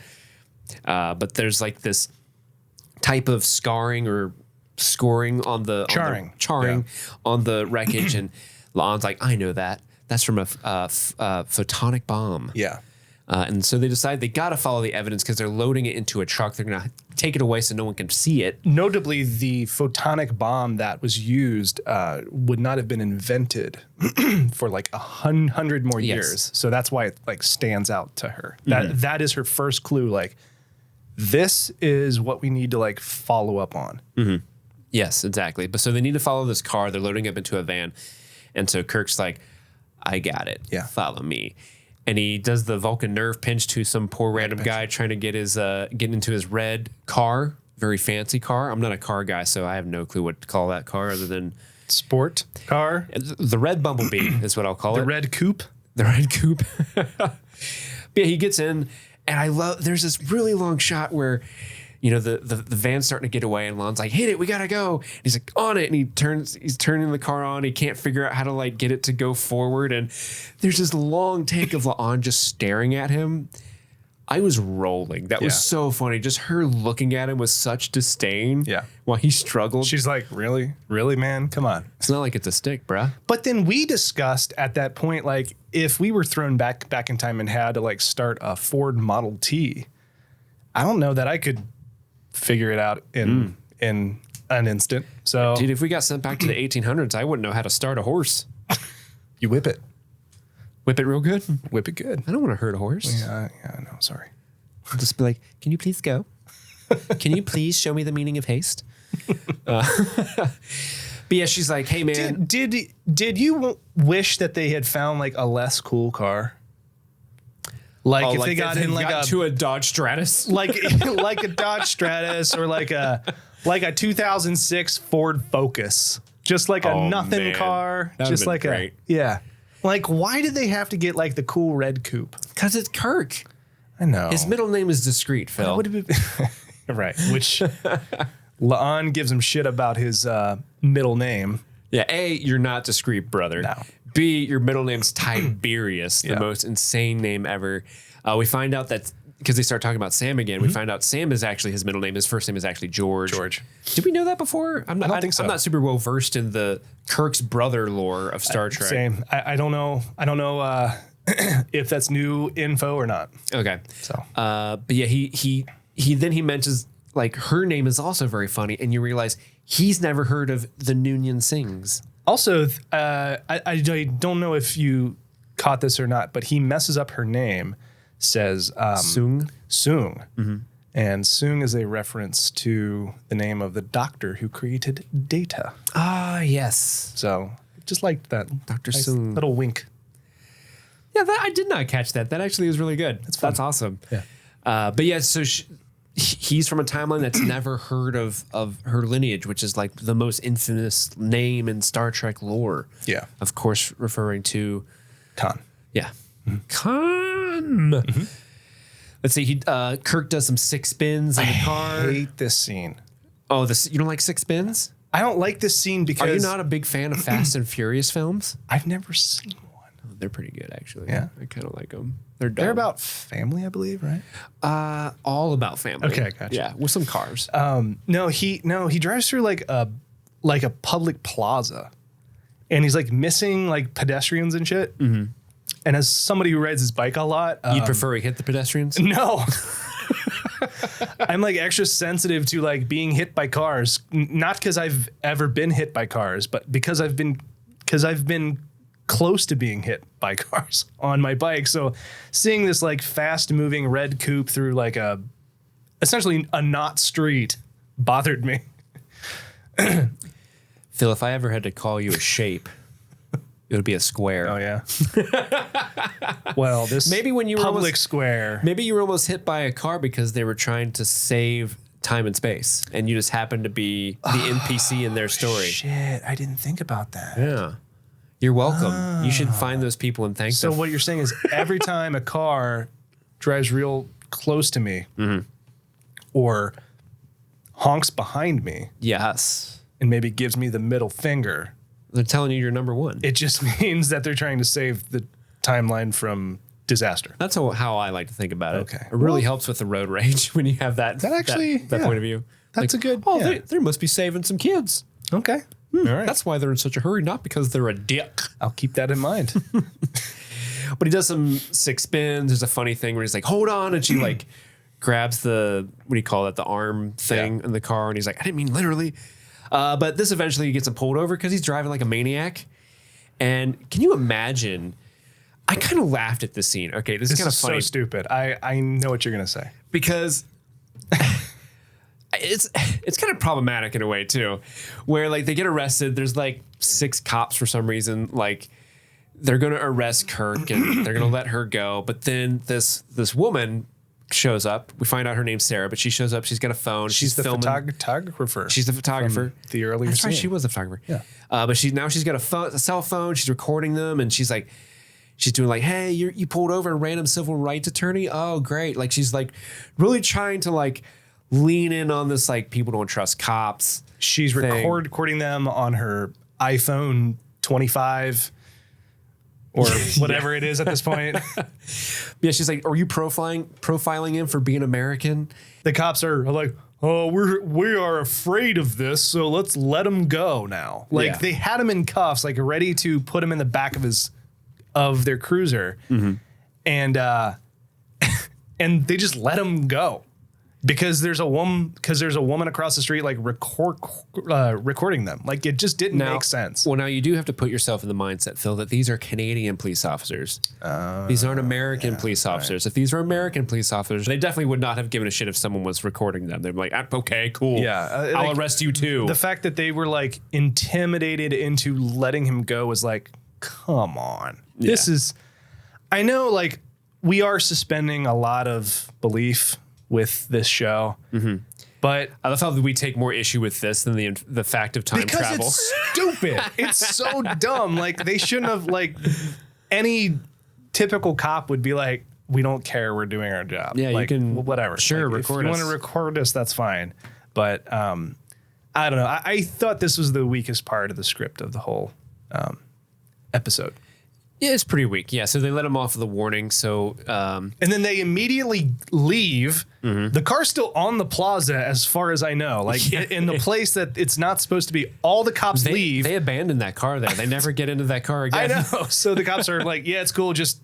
But there's like this type of scarring or scoring on the charring on the wreckage. And La'an's like, I know that. That's from a photonic bomb.
Yeah.
And so they decide they got to follow the evidence because they're loading it into a truck. They're going to take it away so no one can see it.
Notably, the photonic bomb that was used would not have been invented for like 100 more years. So that's why it like stands out to her. That is her first clue. Like, this is what we need to like follow up on.
Mm-hmm. Yes, exactly. But so they need to follow this car. They're loading up into a van. And so Kirk's like, I got it.
Yeah.
Follow me. And he does the Vulcan nerve pinch to some poor random guy trying to get into his red car, very fancy car. I'm not a car guy, so I have no clue what to call that car other than
sport car.
The red Bumblebee is what I'll call it.
The red coupe.
The red coupe. But yeah, he gets in, and I love. There's this really long shot where, the van's starting to get away, and Lon's like, "Hit it, we gotta go." And he's like, "On it," and he's turning the car on. He can't figure out how to like get it to go forward, and there's this long take of Lon just staring at him. I was rolling. That was so funny. Just her looking at him with such disdain.
Yeah.
While he struggled.
She's like, really? Really, man? Come on.
It's not like it's a stick, bruh.
But then we discussed at that point, like, if we were thrown back in time and had to like start a Ford Model T, I don't know that I could figure it out in an instant. So,
dude, if we got sent back to the 1800s, I wouldn't know how to start a horse.
You whip it.
Whip it real good?
Whip it good.
I don't want to hurt a horse.
Yeah, I know. Sorry.
I'll just be like, can you please go? Can you please show me the meaning of haste? But yeah, she's like, hey, man.
Did you wish that they had found like a less cool car? Like if they got in like
to a Dodge Stratus,
like a Dodge Stratus or like a 2006 Ford Focus, just like a nothing car, just like great. Like, why did they have to get like the cool red coupe?
Because it's Kirk.
I know.
His middle name is discreet, Phil.
Right. Which Lon gives him shit about his middle name.
Yeah. A, you're not discreet, brother.
No.
B, your middle name's Tiberius, the most insane name ever. We find out that because they start talking about Sam again, we find out Sam is actually his middle name. His first name is actually George. Did we know that before? I don't think so. I'm not super well versed in the Kirk's brother lore of Star Trek.
Same. I don't know. If that's new info or not.
Okay. So, but yeah, he mentions like her name is also very funny, and you realize he's never heard of the Noonien-Singhs.
Also, I don't know if you caught this or not, but he messes up her name. Says
Soong.
Mm-hmm. And Soong is a reference to the name of the doctor who created Data.
Ah, yes.
So just like that,
Dr.
Nice
Soong.
Little wink.
Yeah, I did not catch that. That actually was really good. That's awesome.
Yeah.
But yeah, so he's from a timeline that's never heard of her lineage, which is like the most infamous name in Star Trek lore.
Yeah.
Of course, referring to
Khan.
Yeah. Mm-hmm. Khan. Mm-hmm. Let's see. Kirk does some six spins in the car.
I hate this scene.
Oh, you don't like six spins?
I don't like this scene because...
Are you not a big fan of Fast and Furious films?
I've never seen one.
Oh, they're pretty good, actually.
Yeah.
I kind of like them. They're dumb.
They're about family, I believe, right?
All about family.
Okay, gotcha.
Yeah, with some cars.
No, he drives through like a public plaza, and he's like missing like pedestrians and shit. Mm-hmm. And as somebody who rides his bike a lot,
you'd prefer he hit the pedestrians?
No. I'm like extra sensitive to like being hit by cars, not because I've ever been hit by cars, but because I've been close to being hit by cars on my bike. So seeing this like fast moving red coupe through like essentially a not street bothered me.
Phil, if I ever had to call you a shape, it would be a square.
Oh yeah. Well, this
maybe when you were
public square.
Maybe you were almost hit by a car because they were trying to save time and space, and you just happened to be the NPC in their story.
Shit, I didn't think about that.
Yeah. You're welcome. You should find those people and thank them.
So what you're saying is every time a car drives real close to me or honks behind me.
Yes.
And maybe gives me the middle finger.
They're telling you you're number one.
It just means that they're trying to save the timeline from disaster.
That's how I like to think about it.
Okay.
It really helps with the road rage when you have that point of view.
That's like, a good...
Oh, they must be saving some kids.
Okay. All right.
That's why they're in such a hurry, not because they're a dick.
I'll keep that in mind.
But he does some six spins. There's a funny thing where he's like, hold on. And she like grabs the, what do you call it? The arm thing in the car. And he's like, I didn't mean literally. But this eventually gets him pulled over because he's driving like a maniac. And can you imagine? I kind of laughed at this scene. Okay, this is kind of funny.
So stupid. I know what you're gonna say
because it's kind of problematic in a way too, where like they get arrested. There's like 6 cops for some reason. Like they're gonna arrest Kirk and they're gonna let her go. But then this woman shows up. We find out her name's Sarah, but she shows up. She's got a phone.
She's the
filming.
photographer.
She's the photographer.
The earlier
That's right.
scene.
She was the photographer.
Yeah.
But she's got a cell phone. She's recording them, and she's like, she's doing like, hey, you pulled over a random civil rights attorney. Oh, great. Like she's like really trying to like lean in on this, like people don't trust cops.
She's recording them on her iPhone 25 or whatever it is at this point.
Yeah, she's like, are you profiling him for being American?
The cops are like, oh, we are afraid of this, so let's let him go now. Like they had him in cuffs, like ready to put him in the back of their cruiser, and and they just let him go because there's a woman across the street like recording them. Like it just didn't make sense.
Well, now you do have to put yourself in the mindset, Phil, that these are Canadian police officers. These aren't American police officers. Right. If these were American police officers, they definitely would not have given a shit if someone was recording them. They'd be like, okay, cool. Yeah, I'll arrest you too.
The fact that they were like intimidated into letting him go was like, come on. Yeah. This is, I know like we are suspending a lot of belief with this show, but
I love how we take more issue with this than the fact of time travel.
Because it's stupid. It's so dumb. Like they shouldn't have, like any typical cop would be like, we don't care. We're doing our job.
Yeah,
like,
you can,
whatever.
Sure,
like,
record
if you
us.
want to record us, that's fine. But I don't know. I thought this was the weakest part of the script of the whole episode.
Yeah, it's pretty weak. Yeah, so they let him off with a warning. So,
and then they immediately leave. The car's still on the plaza, as far as I know. Like in the place that it's not supposed to be. All the cops leave.
They abandoned that car there. They never get into that car again.
I know. So the cops are like, "Yeah, it's cool. Just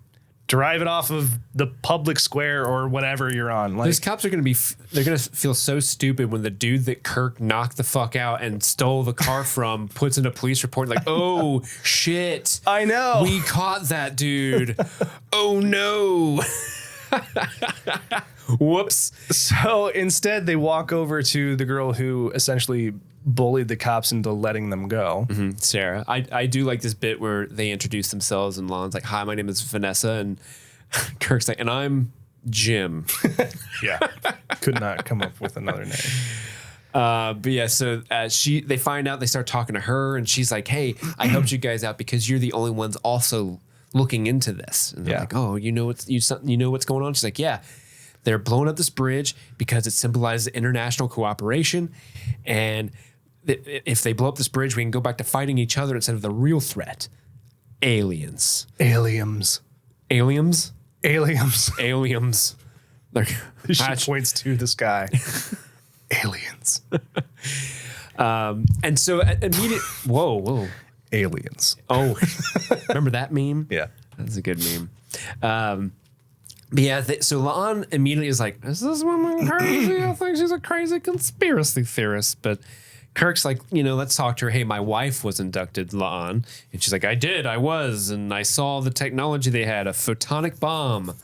drive it off of the public square or whatever you're on." Like,
these cops are going to they're going to feel so stupid when the dude that Kirk knocked the fuck out and stole the car from puts in a police report like, oh shit.
I know.
We caught that dude. Oh no. Whoops.
So instead they walk over to the girl who essentially bullied the cops into letting them go.
Sarah. I do like this bit where they introduce themselves and Lon's like, hi, my name is Vanessa. And Kirk's like, and I'm Jim.
Yeah. Could not come up with another name.
But yeah, so they find out, they start talking to her and she's like, hey, I helped you guys out because you're the only ones also looking into this. And they're like, oh, you know what's going on? She's like, yeah. They're blowing up this bridge because it symbolizes international cooperation. And if they blow up this bridge, we can go back to fighting each other instead of the real threat. Aliens.
Aliens.
Aliens?
Aliens.
Aliens.
She points to the sky. Aliens.
And so immediate. Whoa.
Aliens.
Oh, remember that meme?
Yeah.
That's a good meme. But yeah, so La'an immediately is like, is this woman crazy? I think she's a crazy conspiracy theorist. But Kirk's like, let's talk to her. Hey, my wife was inducted, La'an. And she's like, I was. And I saw the technology they had, a photonic bomb.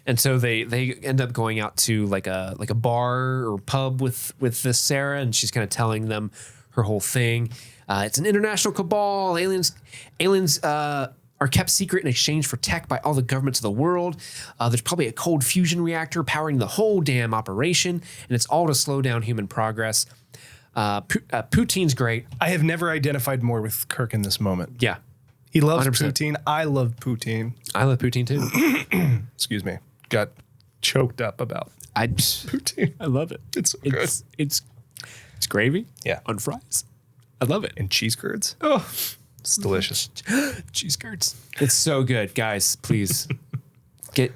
And so they end up going out to like a bar or pub with this Sarah. And she's kind of telling them her whole thing. It's an international cabal. Aliens are kept secret in exchange for tech by all the governments of the world. There's probably a cold fusion reactor powering the whole damn operation, and it's all to slow down human progress. Poutine's great.
I have never identified more with Kirk in this moment.
Yeah.
He loves 100%. Poutine. I love poutine.
I love poutine too.
Excuse me. Got choked up about poutine.
I love it.
It's so good.
It's gravy on fries. I love it.
And cheese curds. Oh, it's delicious.
Cheese curds. It's so good. Guys, please get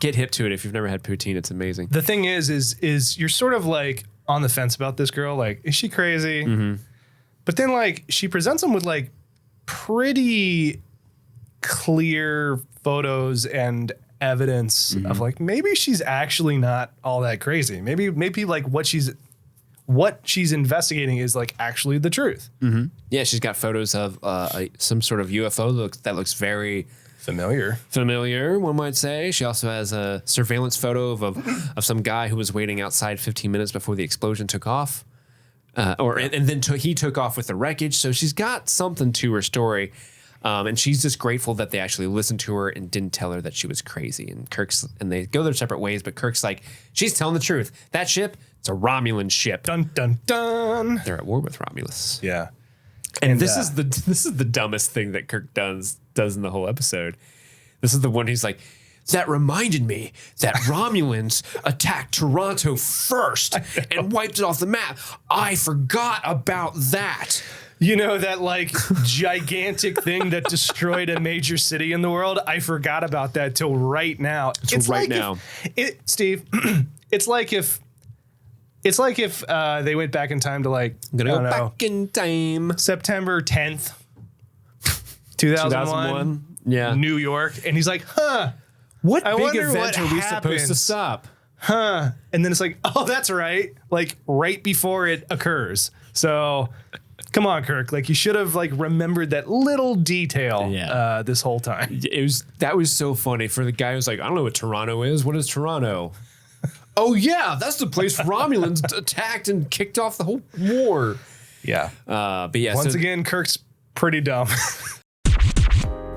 hip to it. If you've never had poutine, it's amazing.
The thing is you're sort of like on the fence about this girl. Like, is she crazy? But then like she presents them with like pretty clear photos and evidence of like, maybe she's actually not all that crazy. Maybe like what she's investigating is like actually the truth.
Yeah, she's got photos of some sort of UFO that looks very
familiar,
one might say. She also has a surveillance photo of some guy who was waiting outside 15 minutes before the explosion took off. And then he took off with the wreckage. So she's got something to her story. And she's just grateful that they actually listened to her and didn't tell her that she was crazy. And they go their separate ways, but Kirk's like, she's telling the truth. That ship, it's a Romulan ship.
Dun dun dun.
They're at war with Romulus.
Yeah.
And this is the dumbest thing that Kirk does in the whole episode. This is the one he's like, that reminded me that Romulans attacked Toronto first and wiped it off the map. I forgot about that.
You know, that like gigantic thing that destroyed a major city in the world? I forgot about that till right now.
It's right like now.
Steve, it's like if they went back in time to like,
I'm gonna go back in time.
September 10th, 2001.
Yeah.
New York. And he's like,
what
I
big event are we supposed to stop?
And then it's like, oh, that's right. Like right before it occurs. So come on, Kirk. Like you should have like remembered that little detail this whole time.
That was so funny for the guy who's like, I don't know what Toronto is. What is Toronto? Oh yeah, that's the place Romulans attacked and kicked off the whole war.
Yeah.
But yeah.
Once again, Kirk's pretty dumb.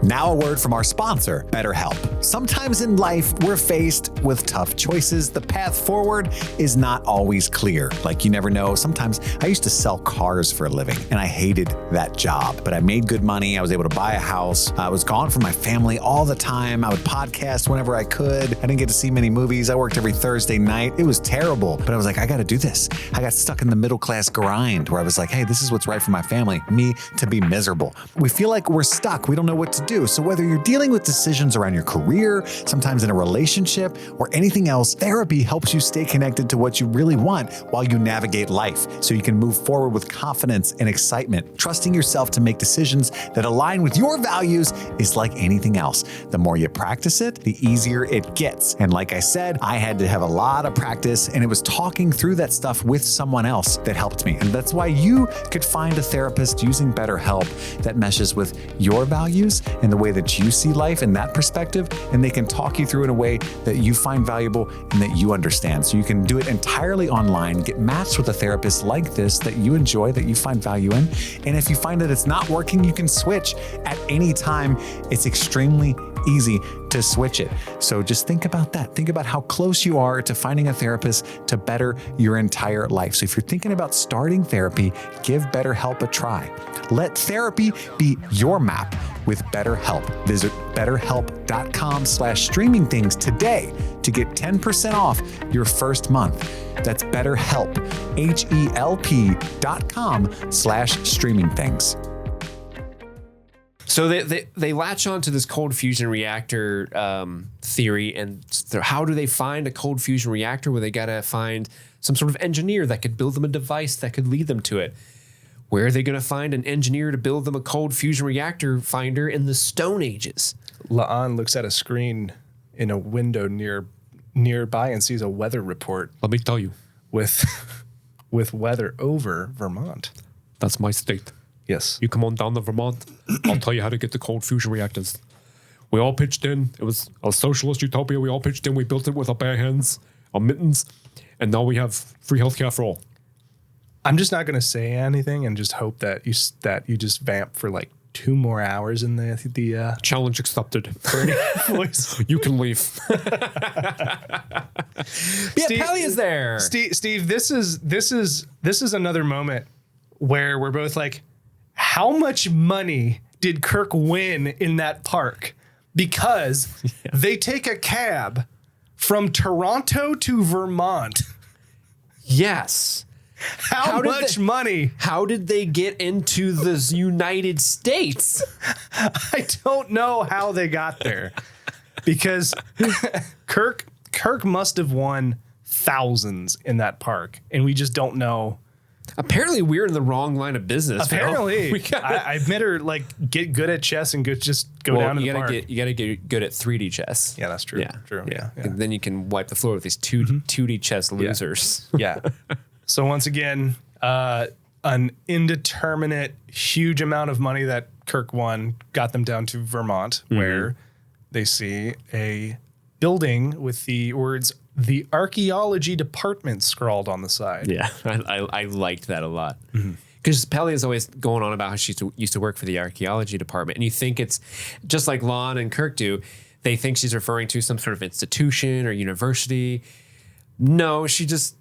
Now a word from our sponsor, BetterHelp. Sometimes in life, we're faced with tough choices. The path forward is not always clear. Like you never know. Sometimes I used to sell cars for a living and I hated that job, but I made good money. I was able to buy a house. I was gone from my family all the time. I would podcast whenever I could. I didn't get to see many movies. I worked every Thursday night. It was terrible, but I was like, I got to do this. I got stuck in the middle class grind where I was like, hey, this is what's right for my family, me to be miserable. We feel like we're stuck. We don't know what to do. So whether you're dealing with decisions around your career, sometimes in a relationship, or anything else, therapy helps you stay connected to what you really want while you navigate life so you can move forward with confidence and excitement. Trusting yourself to make decisions that align with your values is like anything else. The more you practice it, the easier it gets. And like I said, I had to have a lot of practice, and it was talking through that stuff with someone else that helped me. And that's why you could find a therapist using BetterHelp that meshes with your values and the way that you see life in that perspective, and they can talk you through in a way that you find valuable and that you understand. So you can do it entirely online, get matched with a therapist like this that you enjoy, that you find value in. And if you find that it's not working, you can switch at any time. It's extremely easy to switch it. So just think about that. Think about how close you are to finding a therapist to better your entire life. So if you're thinking about starting therapy, give BetterHelp a try. Let therapy be your map with BetterHelp. Visit betterhelp.com/streamingthings today to get 10% off your first month. That's BetterHelp, HELP.com/streamingthings.
So they latch on to this cold fusion reactor theory, and how do they find a cold fusion reactor? Well, they got to find some sort of engineer that could build them a device that could lead them to it. Where are they going to find an engineer to build them a cold fusion reactor finder in the Stone Ages?
La'an looks at a screen in a window nearby and sees a weather report.
Let me tell you.
With weather over Vermont.
That's my state.
Yes.
You come on down to Vermont, I'll tell you how to get the cold fusion reactors. We all pitched in. It was a socialist utopia. We all pitched in. We built it with our bare hands, our mittens, and now we have free healthcare for all.
I'm just not going to say anything and just hope that you just vamp for like 2 more hours in the
challenge accepted. Voice. You can leave. Pelly is there.
Steve, this is another moment where we're both like, how much money did Kirk win in that park? Because they take a cab from Toronto to Vermont.
Yes.
How much money?
How did they get into the United States?
I don't know how they got there. Because Kirk must have won thousands in that park, and we just don't know.
Apparently, we're in the wrong line of business.
Apparently, I better like get good at chess and go down to the park.
You gotta get good at 3D chess.
Yeah, that's true. Yeah.
And then you can wipe the floor with these 2D chess losers.
Yeah. So once again, an indeterminate, huge amount of money that Kirk won got them down to Vermont, where they see a building with the words "The Archaeology Department" scrawled on the side.
Yeah, I liked that a lot. Because Pelly is always going on about how she used to work for the archaeology department. And you think it's just like Lon and Kirk do. They think she's referring to some sort of institution or university. No, she just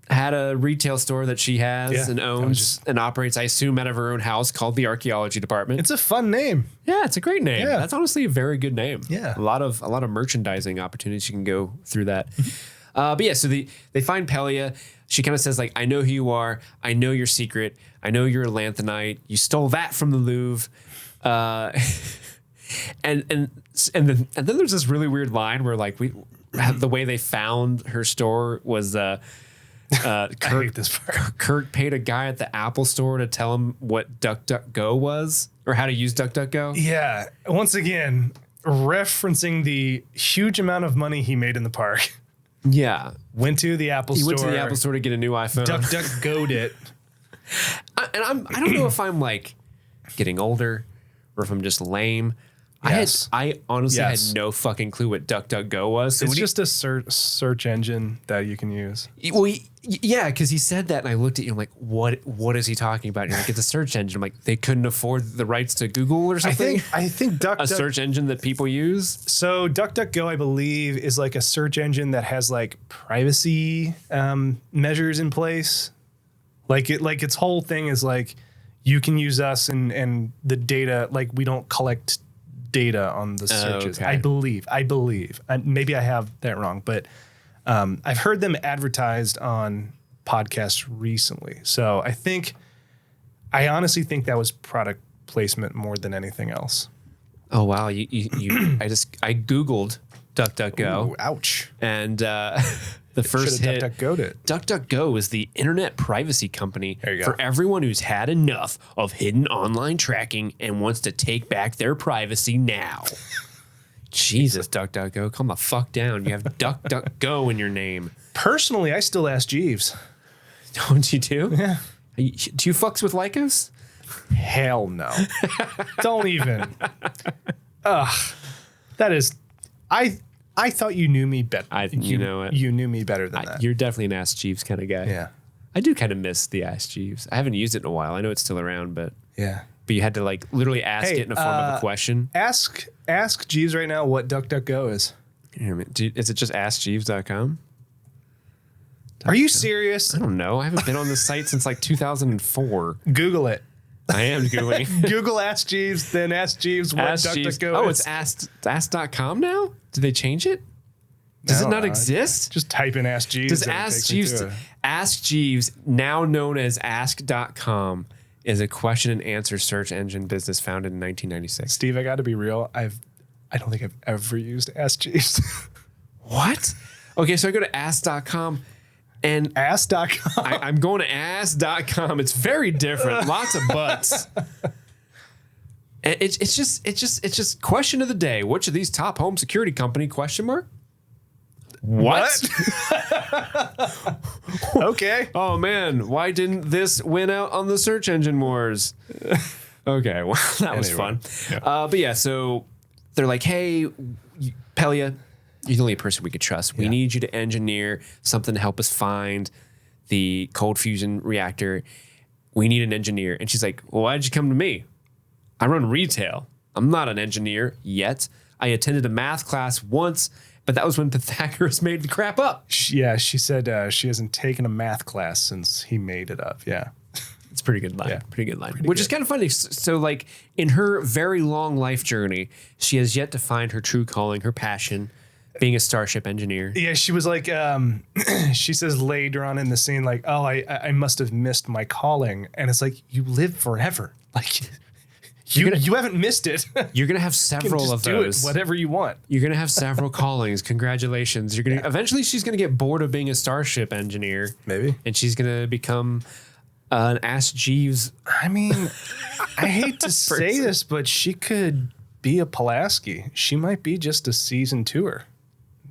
had a retail store that she has and owns and operates, I assume, out of her own house called the Archaeology Department.
It's a fun name.
Yeah, it's a great name.
Yeah.
That's honestly a very good name.
Yeah.
A lot of merchandising opportunities. You can go through that. But yeah, so they find Pelia. She kind of says, like, I know who you are. I know your secret. I know you're a Lanthanite. You stole that from the Louvre. And then there's this really weird line where, like, the way they found her store was Kirk paid a guy at the Apple store to tell him what DuckDuckGo was or how to use DuckDuckGo.
Yeah. Once again, referencing the huge amount of money he made in the park.
Yeah.
Went to the Apple store.
He went to the Apple store to get a new iPhone.
DuckDuckGo'd it.
I don't know if I'm like getting older or if I'm just lame.
Yes.
I honestly had no fucking clue what DuckDuckGo was. So
it's just a search engine that you can use.
Well, yeah, because he said that, and I looked at you. I'm like, what is he talking about? And you're like, it's a search engine. I'm like, they couldn't afford the rights to Google or something.
I think
a search engine that people use.
So DuckDuckGo, I believe, is like a search engine that has like privacy measures in place. Like its whole thing is like, you can use us and the data. Like, we don't collect data on the searches.
Okay.
I believe. Maybe I have that wrong, but I've heard them advertised on podcasts recently. So I honestly think that was product placement more than anything else.
Oh wow, I Googled DuckDuckGo.
Ooh, ouch.
And the first hit,
DuckDuckGo'd it.
DuckDuckGo is the internet privacy company
for
everyone who's had enough of hidden online tracking and wants to take back their privacy now. Jesus, DuckDuckGo, calm the fuck down. You have DuckDuckGo in your name.
Personally, I still ask Jeeves.
Don't you do?
Yeah.
Do you fucks with Lycos?
Hell no. Don't even. That is... I thought you knew me better.
You know it.
You knew me better than that.
You're definitely an Ask Jeeves kind of guy.
Yeah.
I do kind of miss the Ask Jeeves. I haven't used it in a while. I know it's still around, but
yeah.
But you had to like literally ask it in a form of a question.
Ask Jeeves right now what DuckDuckGo is.
Is it just AskJeeves.com?
Are you serious?
I don't know. I haven't been on this site since like 2004.
Google it.
I am Googling.
Google Ask Jeeves, then Ask Jeeves what DuckDuckGo is.
Oh, it's ask.com now? Did they change it? Does it not exist?
Just type in Ask Jeeves.
Does Ask Jeeves, now known as ask.com, is a question and answer search engine business founded in 1996.
Steve, I got to be real. I don't think I've ever used Ask Jeeves.
What? Okay, so I go to ask.com and
ask.com.
I'm going to ask.com. It's very different. Lots of butts. And it's just question of the day. Which of these top home security company ? What?
Okay.
Oh man, why didn't this win out on the search engine wars? Okay, well that was fun. Yeah. But yeah, so they're like, hey, Pelia, you're the only person we could trust. We need you to engineer something to help us find the cold fusion reactor. We need an engineer. And she's like, well, why'd you come to me? I run retail. I'm not an engineer yet. I attended a math class once, but that was when Pythagoras made the crap up.
She said she hasn't taken a math class since he made it up. Yeah.
It's a pretty good line. Yeah. Pretty good line. Which is kind of funny. So like in her very long life journey, she has yet to find her true calling, her passion, being a starship engineer. Yeah,
she was like, she says later on in the scene, like, oh, I must have missed my calling. And it's like, you live forever. Like, you haven't missed it.
You're going to have several of those.
Do it, whatever you want.
You're going to have several callings. Congratulations. You're going to eventually she's going to get bored of being a starship engineer.
Maybe.
And she's going to become an Ask Jeeves.
I mean, I hate to say this, but she could be a Pulaski. She might be just a season 2-er.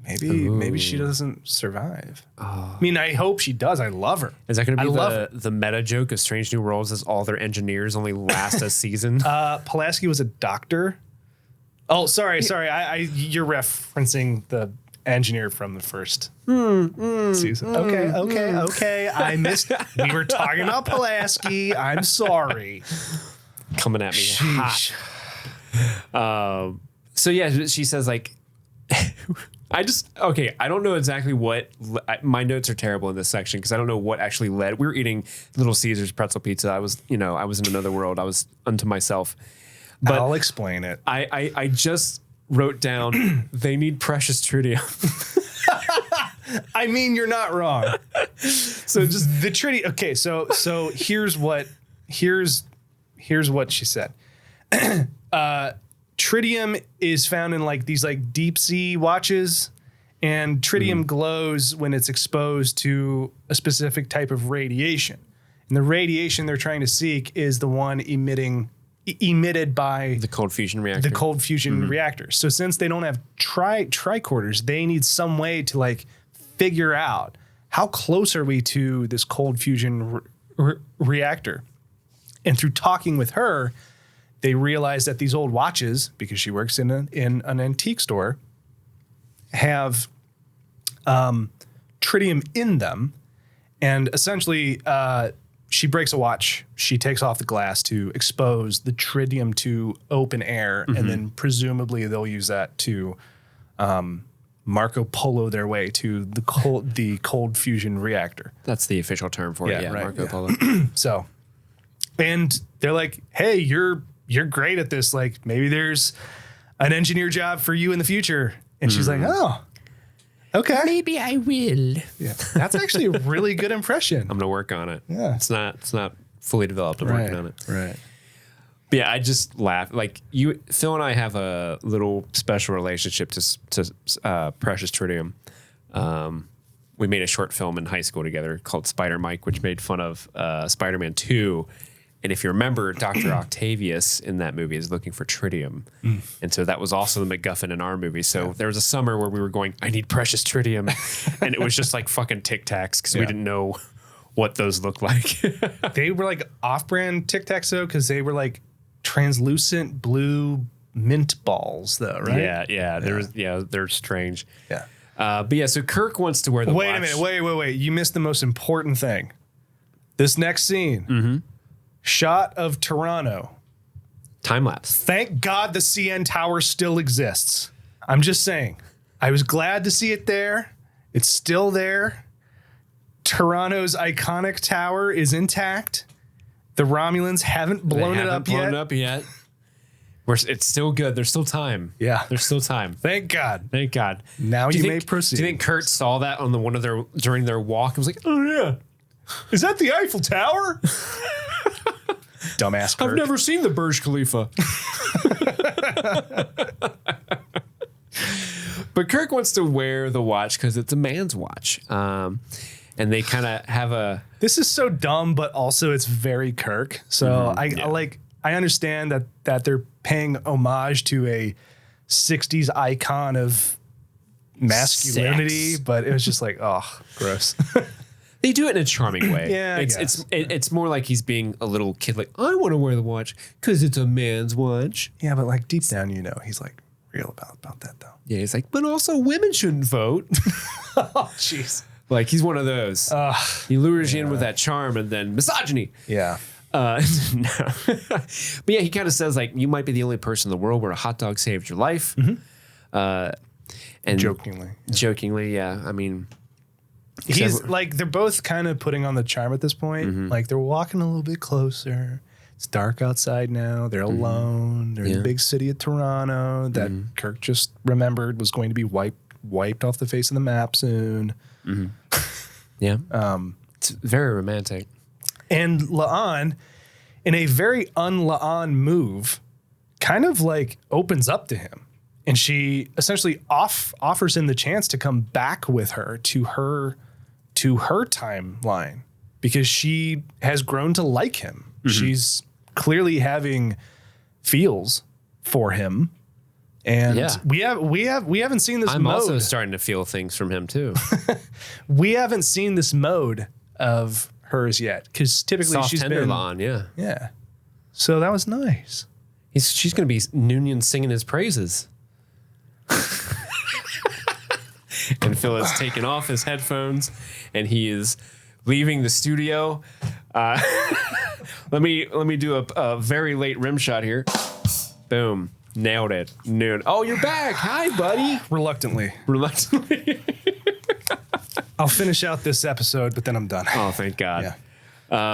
Maybe she doesn't survive. I mean, I hope she does. I love her.
Is that going to be the meta joke of Strange New Worlds is all their engineers only last a season?
Pulaski was a doctor. Oh, sorry. You're referencing the engineer from the first season. Okay. I missed. We were talking about Pulaski. I'm sorry.
Coming at me hot. So yeah, she says like, I don't know exactly what my notes are terrible in this section because I don't know what actually led. We were eating Little Caesars pretzel pizza. I was in another world. I was unto myself. But
I'll explain it.
I just wrote down they need precious tritium.
I mean, you're not wrong. So just the tritium. Okay, so here's what she said. Tritium is found in like these like deep sea watches, and tritium glows when it's exposed to a specific type of radiation. And the radiation they're trying to seek is the one emitted by
the cold fusion reactor.
The cold fusion reactor. So since they don't have tricorders, they need some way to like figure out how close are we to this cold fusion reactor. And through talking with her, they realized that these old watches, because she works in an antique store, have tritium in them. And essentially, she breaks a watch. She takes off the glass to expose the tritium to open air. And then presumably they'll use that to Marco Polo their way to the cold fusion reactor.
That's the official term for it. Yeah, right, Marco Polo.
So, and they're like, hey, you're great at this. Like, maybe there's an engineer job for you in the future. And she's like, oh, okay.
Maybe I will.
Yeah. That's actually a really good impression.
I'm going to work on it.
Yeah.
It's not fully developed. I'm working on it.
Right.
But yeah, I just laugh. Like Phil and I have a little special relationship to precious tritium. We made a short film in high school together called Spider Mike, which made fun of Spider-Man 2. And if you remember, Dr. Octavius in that movie is looking for tritium. And so that was also the MacGuffin in our movie. So there was a summer where we were going, I need precious tritium. And it was just like fucking Tic Tacs because we didn't know what those looked like.
They were like off-brand Tic Tacs though, because they were like translucent blue mint balls though, right?
Yeah. They're strange.
Yeah.
But yeah, so Kirk wants to wear the watch.
Wait a minute. Wait. You missed the most important thing. This next scene. Shot of Toronto.
Time lapse.
Thank God the CN Tower still exists. I'm just saying. I was glad to see it there. It's still there. Toronto's iconic tower is intact. The Romulans haven't blown it up yet.
It's still good. There's still time.
Yeah.
There's still time.
Thank God.
Thank God.
Now you may proceed.
Do you think Kurt saw that on during their walk? and was like, oh yeah. Is that the Eiffel Tower?
Dumbass Kirk.
I've never seen the Burj Khalifa. But Kirk wants to wear the watch because it's a man's watch. And they kind of have a...
This is so dumb, but also it's very Kirk. So I understand that they're paying homage to a 60s icon of masculinity, but it was just like, oh, gross.
They do it in a charming way.
Yeah,
it's more like he's being a little kid. Like, I want to wear the watch because it's a man's watch.
Yeah, but like deep down, he's like real about that though.
Yeah, he's like, but also women shouldn't vote.
Oh, jeez.
Like he's one of those. He lures you in with that charm and then misogyny.
Yeah.
No. But yeah, he kind of says like, you might be the only person in the world where a hot dog saved your life. And jokingly, yeah. I mean.
He's like, they're both kind of putting on the charm at this point. Like they're walking a little bit closer. It's dark outside now. They're alone. They're in the big city of Toronto that Kirk just remembered was going to be wiped off the face of the map soon.
Yeah. It's very romantic.
And La'an, in a very un-La'an move, kind of like opens up to him. And she essentially offers him the chance to come back with her to her timeline because she has grown to like him. She's clearly having feels for him, and we haven't seen this.
I'm
mode.
Also starting to feel things from him too.
We haven't seen this mode of hers yet because typically
Soft
she's
tender
been
lawn,
yeah. So that was nice.
She's going to be Noonien singing his praises. And Phil has taken off his headphones and he is leaving the studio. Let me do a very late rim shot here. Boom. Nailed it. Noon. Oh, you're back. Hi, buddy.
Reluctantly. I'll finish out this episode, but then I'm done.
Oh, thank God.
Yeah.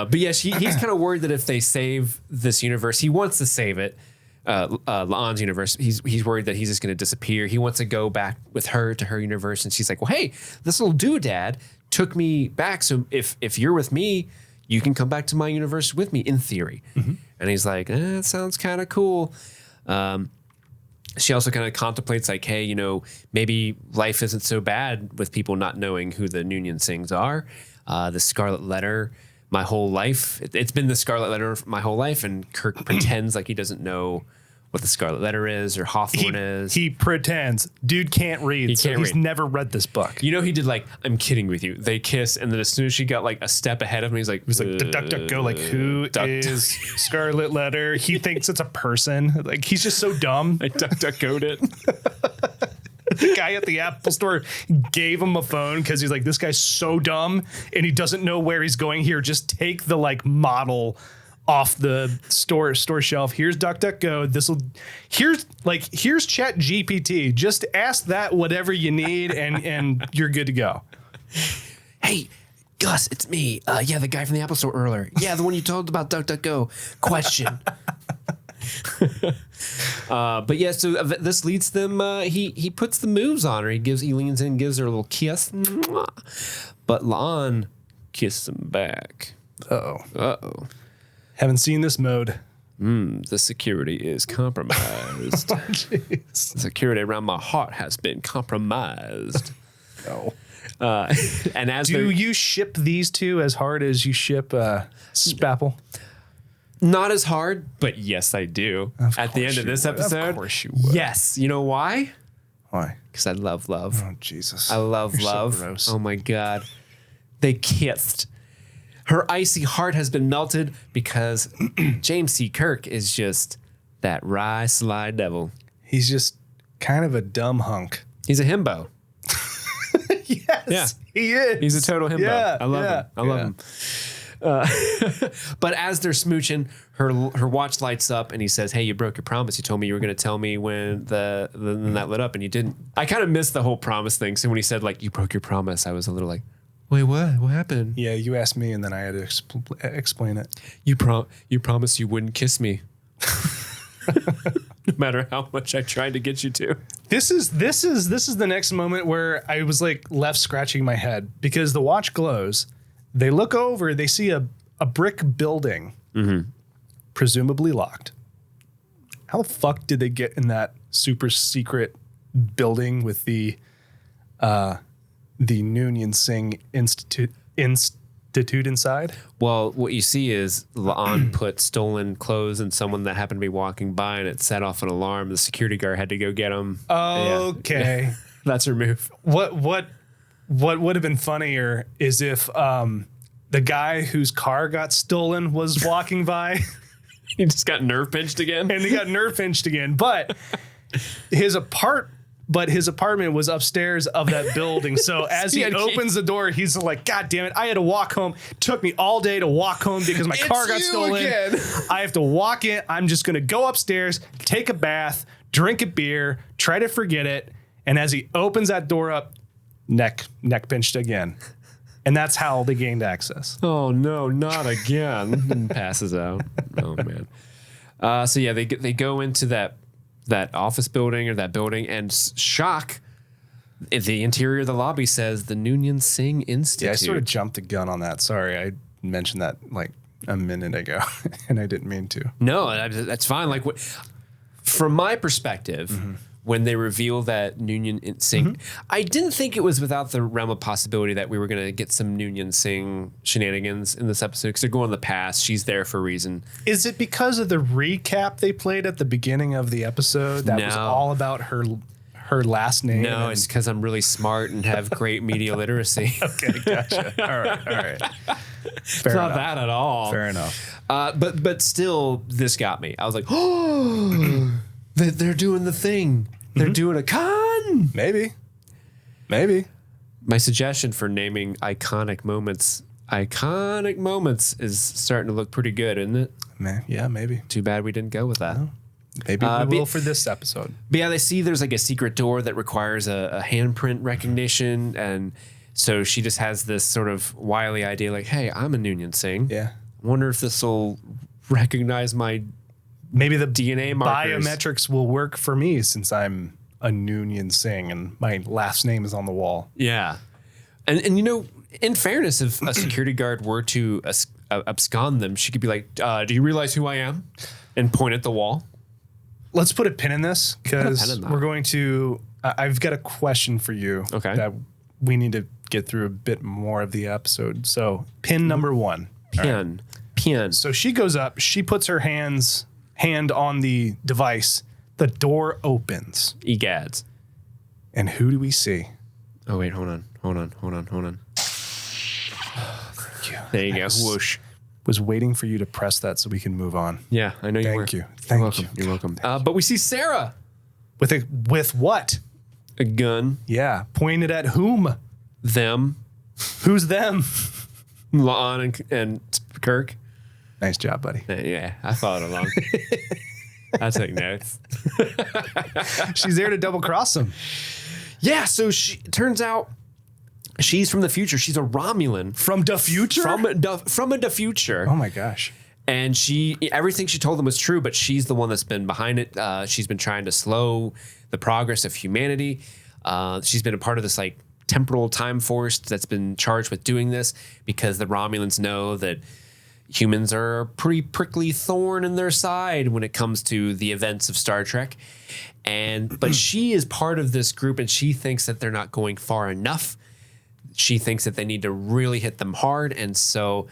But yes, he's kind of worried that if they save this universe, he wants to save it. La'an's universe. He's worried that he's just going to disappear. He wants to go back with her to her universe, and she's like, "Well, hey, this little doodad took me back. So if you're with me, you can come back to my universe with me, in theory." Mm-hmm. And he's like, "That sounds kind of cool." She also kind of contemplates like, "Hey, maybe life isn't so bad with people not knowing who the Noonien-Singhs are. The Scarlet Letter." My whole life, it's been the Scarlet Letter my whole life, and Kirk pretends like he doesn't know what the Scarlet Letter is or Hawthorne is.
He pretends. Dude can't read. He's never read this book.
He did like, I'm kidding with you. They kiss, and then as soon as she got like a step ahead of him, he's like,
duck, duck, go. Like, who is Scarlet Letter? He thinks it's a person. Like, he's just so dumb.
I duck, duck, go'd it.
The guy at the Apple store gave him a phone because he's like, this guy's so dumb and he doesn't know where he's going. Here, just take the like model off the store shelf. Here's DuckDuckGo. Here's Chat GPT. Just ask that whatever you need and you're good to go.
Hey, Gus, it's me. Yeah, the guy from the Apple store earlier. Yeah, the one you told about DuckDuckGo. Question. But yeah, so this leads them. He puts the moves on her. He leans in, gives her a little kiss. But La'an kissed him back. Uh-oh.
Haven't seen this mode.
The security is compromised. The security around my heart has been compromised.
No.
And as
do you ship these two as hard as you ship Spapple?
Not as hard, but yes, I do. At the end of this episode,
of course you would.
Yes. You know why?
Why?
Because I love love.
Oh, Jesus.
I love
You're
love.
So gross.
Oh my God. They kissed. Her icy heart has been melted because James C. Kirk is just that wry, sly devil.
He's just kind of a dumb hunk.
He's a himbo.
Yes, he is.
He's a total himbo.
Yeah,
I love him. I love him. But as they're smooching, her watch lights up, and he says, "Hey, you broke your promise. You told me you were going to tell me when the that lit up, and you didn't." I kind of missed the whole promise thing. So when he said like you broke your promise, I was a little like, "Wait, what? What happened?"
Yeah, you asked me, and then I had to explain it.
You promised you wouldn't kiss me, no matter how much I tried to get you to.
This is the next moment where I was like left scratching my head because the watch glows. They look over, they see a brick building, presumably locked. How the fuck did they get in that super secret building with the Noonien-Singh Institute inside?
Well, what you see is La'an put stolen clothes in someone that happened to be walking by, and it set off an alarm. The security guard had to go get him.
Okay.
Yeah. That's her move.
What would have been funnier is if the guy whose car got stolen was walking by.
He just got nerve pinched again.
And he got nerve pinched again. But his apartment was upstairs of that building. So as he opens the door, he's like, God damn it, I had to walk home. It took me all day to walk home because my car got stolen. Again. I have to walk in. I'm just going to go upstairs, take a bath, drink a beer, try to forget it. And as he opens that door up, neck pinched again. And that's how they gained access.
Oh, no, not again. And passes out. Oh, man. So, yeah, they go into that office building or that building, and shock, the interior of the lobby says the Noonien-Singh Institute.
Yeah, I sort of jumped the gun on that. Sorry, I mentioned that like a minute ago, and I didn't mean to.
No, that's fine. Like, from my perspective, when they reveal that Noonien-Singh, I didn't think it was without the realm of possibility that we were going to get some Noonien-Singh shenanigans in this episode, because they're going in the past. She's there for a reason.
Is it because of the recap they played at the beginning of the episode that was all about her last name?
No, it's because I'm really smart and have great media literacy.
Okay, gotcha. All right.
It's not that at all.
Fair enough.
But still, this got me. I was like, oh, they're doing the thing. They're doing a con.
Maybe.
My suggestion for naming iconic moments is starting to look pretty good, isn't it?
Man, yeah, maybe.
Too bad we didn't go with that.
Maybe we will for this episode.
But yeah, they see there's like a secret door that requires a handprint recognition. And so she just has this sort of wily idea like, hey, I'm a Noonien-Singh.
Yeah.
I wonder if this will recognize my
maybe the
DNA markers.
Biometrics will work for me since I'm a Noonien-Singh and my last name is on the wall.
Yeah. And you know, in fairness, if a security guard were to abscond them, she could be like, do you realize who I am? And point at the wall.
Let's put a pin in this because we're going to, I've got a question for you.
Okay.
That we need to get through a bit more of the episode. So pin number 1.
Pin.
So she goes up, she puts her hand on the device. The door opens.
Egads.
And who do we see?
Oh, wait, hold on.
Thank you.
There you go. Whoosh.
Was waiting for you to press that so we can move on.
Yeah, I know you were.
Thank you.
You're welcome. But we see Sarah.
With what?
A gun.
Yeah. Pointed at whom?
Them.
Who's them?
La'an and Kirk.
Nice job, buddy.
Yeah, I followed along. I took notes.
She's there to double cross him.
Yeah, so turns out she's from the future. She's a Romulan.
From the future?
From the future.
Oh my gosh.
And everything she told them was true, but she's the one that's been behind it. She's been trying to slow the progress of humanity. She's been a part of this like temporal time force that's been charged with doing this because the Romulans know that humans are a pretty prickly thorn in their side when it comes to the events of Star Trek. But she is part of this group and she thinks that they're not going far enough. She thinks that they need to really hit them hard. And so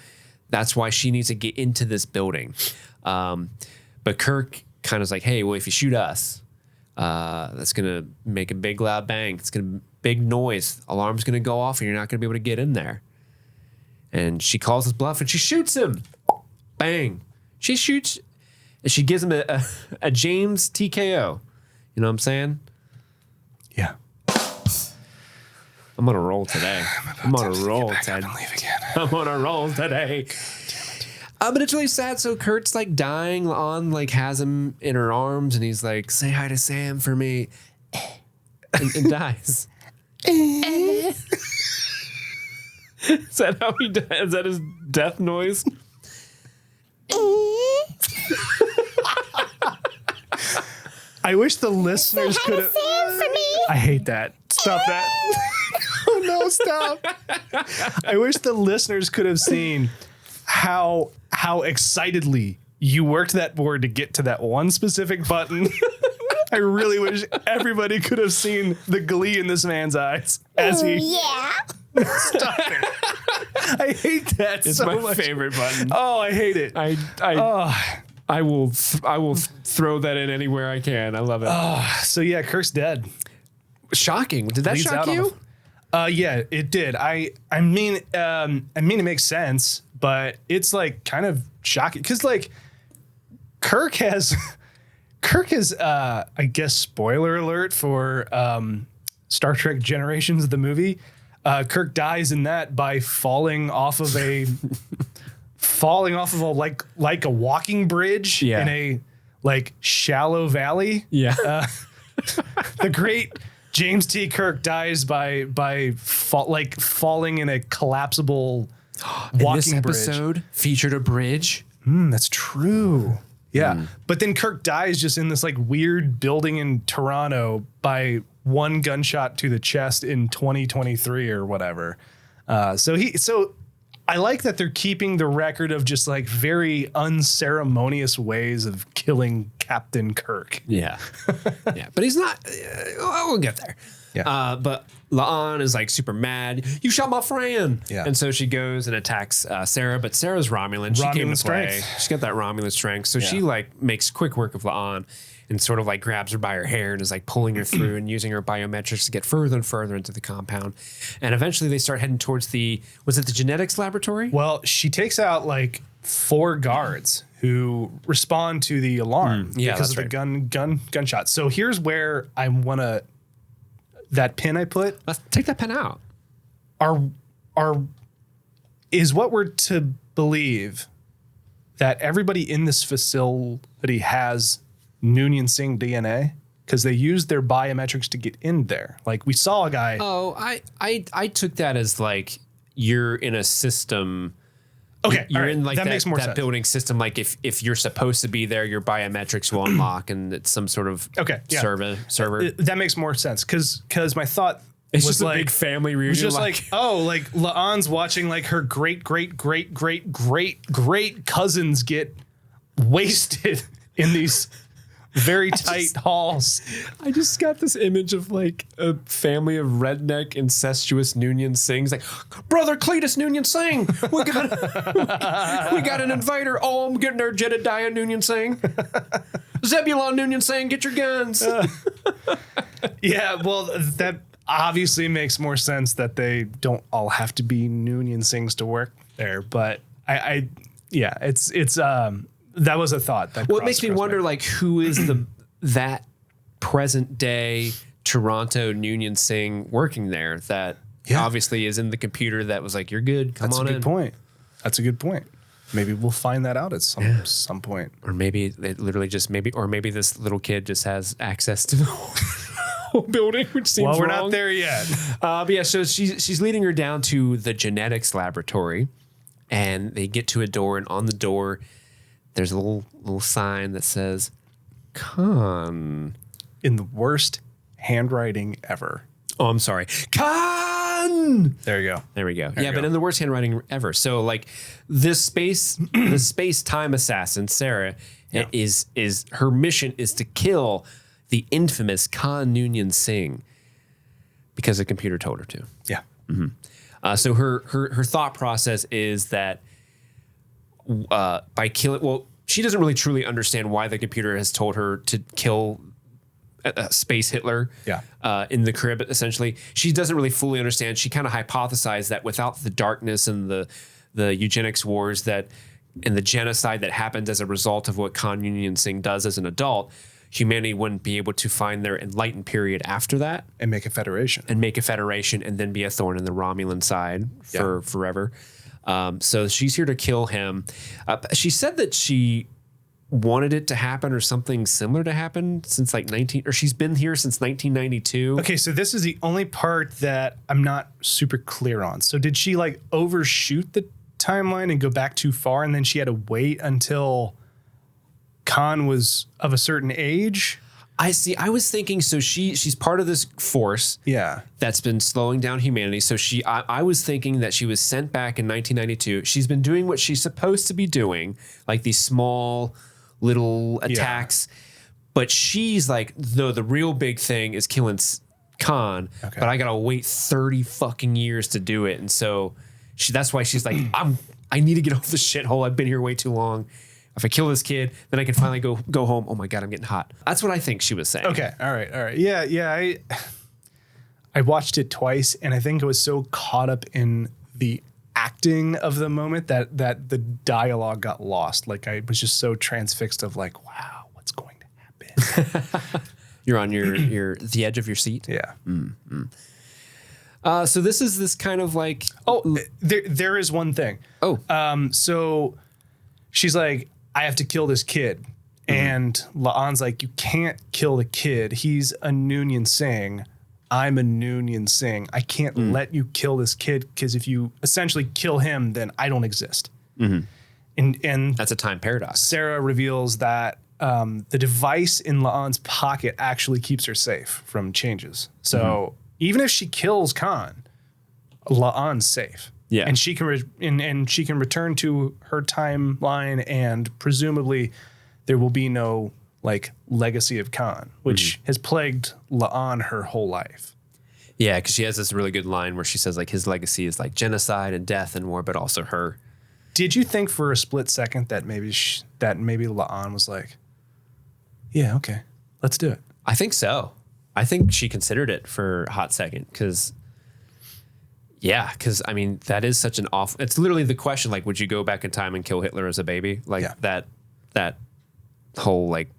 that's why she needs to get into this building. But Kirk kind of is like, hey, well, if you shoot us, that's going to make a big loud bang. It's going to big noise. Alarm's going to go off and you're not going to be able to get in there. And she calls his bluff and she shoots him. Bang. She shoots and she gives him a James TKO. You know what I'm saying?
Yeah.
I'm on a roll today. I'm on a roll, Ted. I'm on a roll today. But it's really sad. So Kurt's like dying. La'an like has him in her arms and he's like, say hi to Sam for me. And dies. Is that how he dies? Is that his death noise?
I wish the listeners could have. I hate that. Stop that. Oh no, stop. I wish the listeners could have seen how excitedly you worked that board to get to that one specific button. I really wish everybody could have seen the glee in this man's eyes as he.
Yeah.
Stop it. I hate that
It's
so
my
much.
favorite button.
Oh, I hate it.
I will throw that in anywhere I can. I love it.
So yeah, Kirk's dead.
Shocking. Did that
Leads
shock
out on
you?
Yeah, it did. I mean it makes sense, but it's like kind of shocking because like Kirk has I guess spoiler alert for Star Trek Generations, the movie. Kirk dies in that by falling off of a like a walking bridge in a like shallow valley.
Yeah.
The great James T. Kirk dies by falling in a collapsible walking
This episode featured a bridge.
That's true. Yeah. But then Kirk dies just in this like weird building in Toronto by one gunshot to the chest in 2023 or whatever. So I like that they're keeping the record of just like very unceremonious ways of killing Captain Kirk.
Yeah. Yeah. But he's not. We'll get there.
Yeah.
But La'an is like super mad. You shot my friend.
Yeah.
And so she goes and attacks Sarah. But Sarah's Romulan. She came to play.
Strength.
She's got that Romulan strength. So she like makes quick work of La'an and sort of like grabs her by her hair and is like pulling her through and using her biometrics to get further and further into the compound. And eventually they start heading towards was it the genetics laboratory?
Well, she takes out like 4 guards who respond to the alarm because of the gunshot. So here's where I want to, that pin I put.
Let's take that pen out.
Is what we're to believe that everybody in this facility has Noonien-Singh DNA? Because they used their biometrics to get in there. Like we saw a guy.
Oh, I took that as like you're in a system.
Okay,
you're in like
that makes more
that
sense.
building system. Like if you're supposed to be there, your biometrics will unlock, and it's some sort of server.
That makes more sense because my thought
It's
was
just
like
a big family reunion.
It was just like La'an's watching like her great cousins get wasted in these very tight halls.
I just got this image of like a family of redneck incestuous Noonien-Singhs. Like, brother Cletus Noonien-Singh, we got an inviter. Oh, I'm getting our Jedediah Noonien-Singh. Zebulon Noonien-Singh, get your guns.
Yeah, well, that obviously makes more sense that they don't all have to be Noonien-Singhs to work there. But it's that was a thought.
Well, it makes me wonder, like, who is that present day Toronto Noonien-Singh working there that obviously is in the computer that was like, you're good, come on in.
That's a good point. Maybe we'll find that out at some point.
Or maybe it literally just maybe this little kid just has access to the whole building, which seems
Well, we're
wrong.
not there yet.
But yeah, so she's leading her down to the genetics laboratory, and they get to a door, and on the door there's a little sign that says Khan.
In the worst handwriting ever.
Oh, I'm sorry. Khan!
There you go.
There we go. But in the worst handwriting ever. So like this space-time assassin, Sarah, is her mission is to kill the infamous Khan Noonien-Singh because the computer told her to.
Yeah.
Mm-hmm. So her thought process is that by killing, she doesn't really truly understand why the computer has told her to kill Space Hitler in the crib, essentially. She doesn't really fully understand. She kind of hypothesized that without the darkness and the eugenics wars and the genocide that happened as a result of what Khan Noonien-Singh does as an adult, humanity wouldn't be able to find their enlightened period after that.
And make a federation.
And then be a thorn in the Romulan side for forever. So she's here to kill him. She said that she wanted it to happen or something similar to happen since like she's been here since 1992.
Okay, so this is the only part that I'm not super clear on. So did she like overshoot the timeline and go back too far, and then she had to wait until Khan was of a certain age?
I see. I was thinking, so she's part of this force that's been slowing down humanity. So I was thinking that she was sent back in 1992. She's been doing what she's supposed to be doing, like these small little attacks. But she's like, the real big thing is killing Khan. Okay. But I got to wait 30 fucking years to do it. And so that's why she's like, I need to get off the shithole. I've been here way too long. If I kill this kid, then I can finally go home. Oh my God, I'm getting hot. That's what I think she was saying.
Okay. All right. Yeah. I watched it twice, and I think I was so caught up in the acting of the moment that the dialogue got lost. Like I was just so transfixed of like, wow, what's going to happen?
You're on the edge of your seat.
Yeah.
Mm-hmm. So this is this kind of like,
there is one thing. So she's like, I have to kill this kid. Mm-hmm. And La'an's like, you can't kill the kid. He's a Noonien-Singh. I'm a Noonien-Singh. I can't let you kill this kid because if you essentially kill him, then I don't exist. Mm-hmm. And
that's a time paradox.
Sarah reveals that the device in La'an's pocket actually keeps her safe from changes. So even if she kills Khan, La'an's safe.
Yeah,
and she can she can return to her timeline, and presumably there will be no like legacy of Khan, which has plagued La'an her whole life.
Yeah, because she has this really good line where she says like his legacy is like genocide and death and war, but also her.
Did you think for a split second that maybe La'an was like, yeah, okay, let's do it?
I think so. I think she considered it for a hot second because. Yeah, because I mean that is such an awful. It's literally the question: like, would you go back in time and kill Hitler as a baby? Like that whole like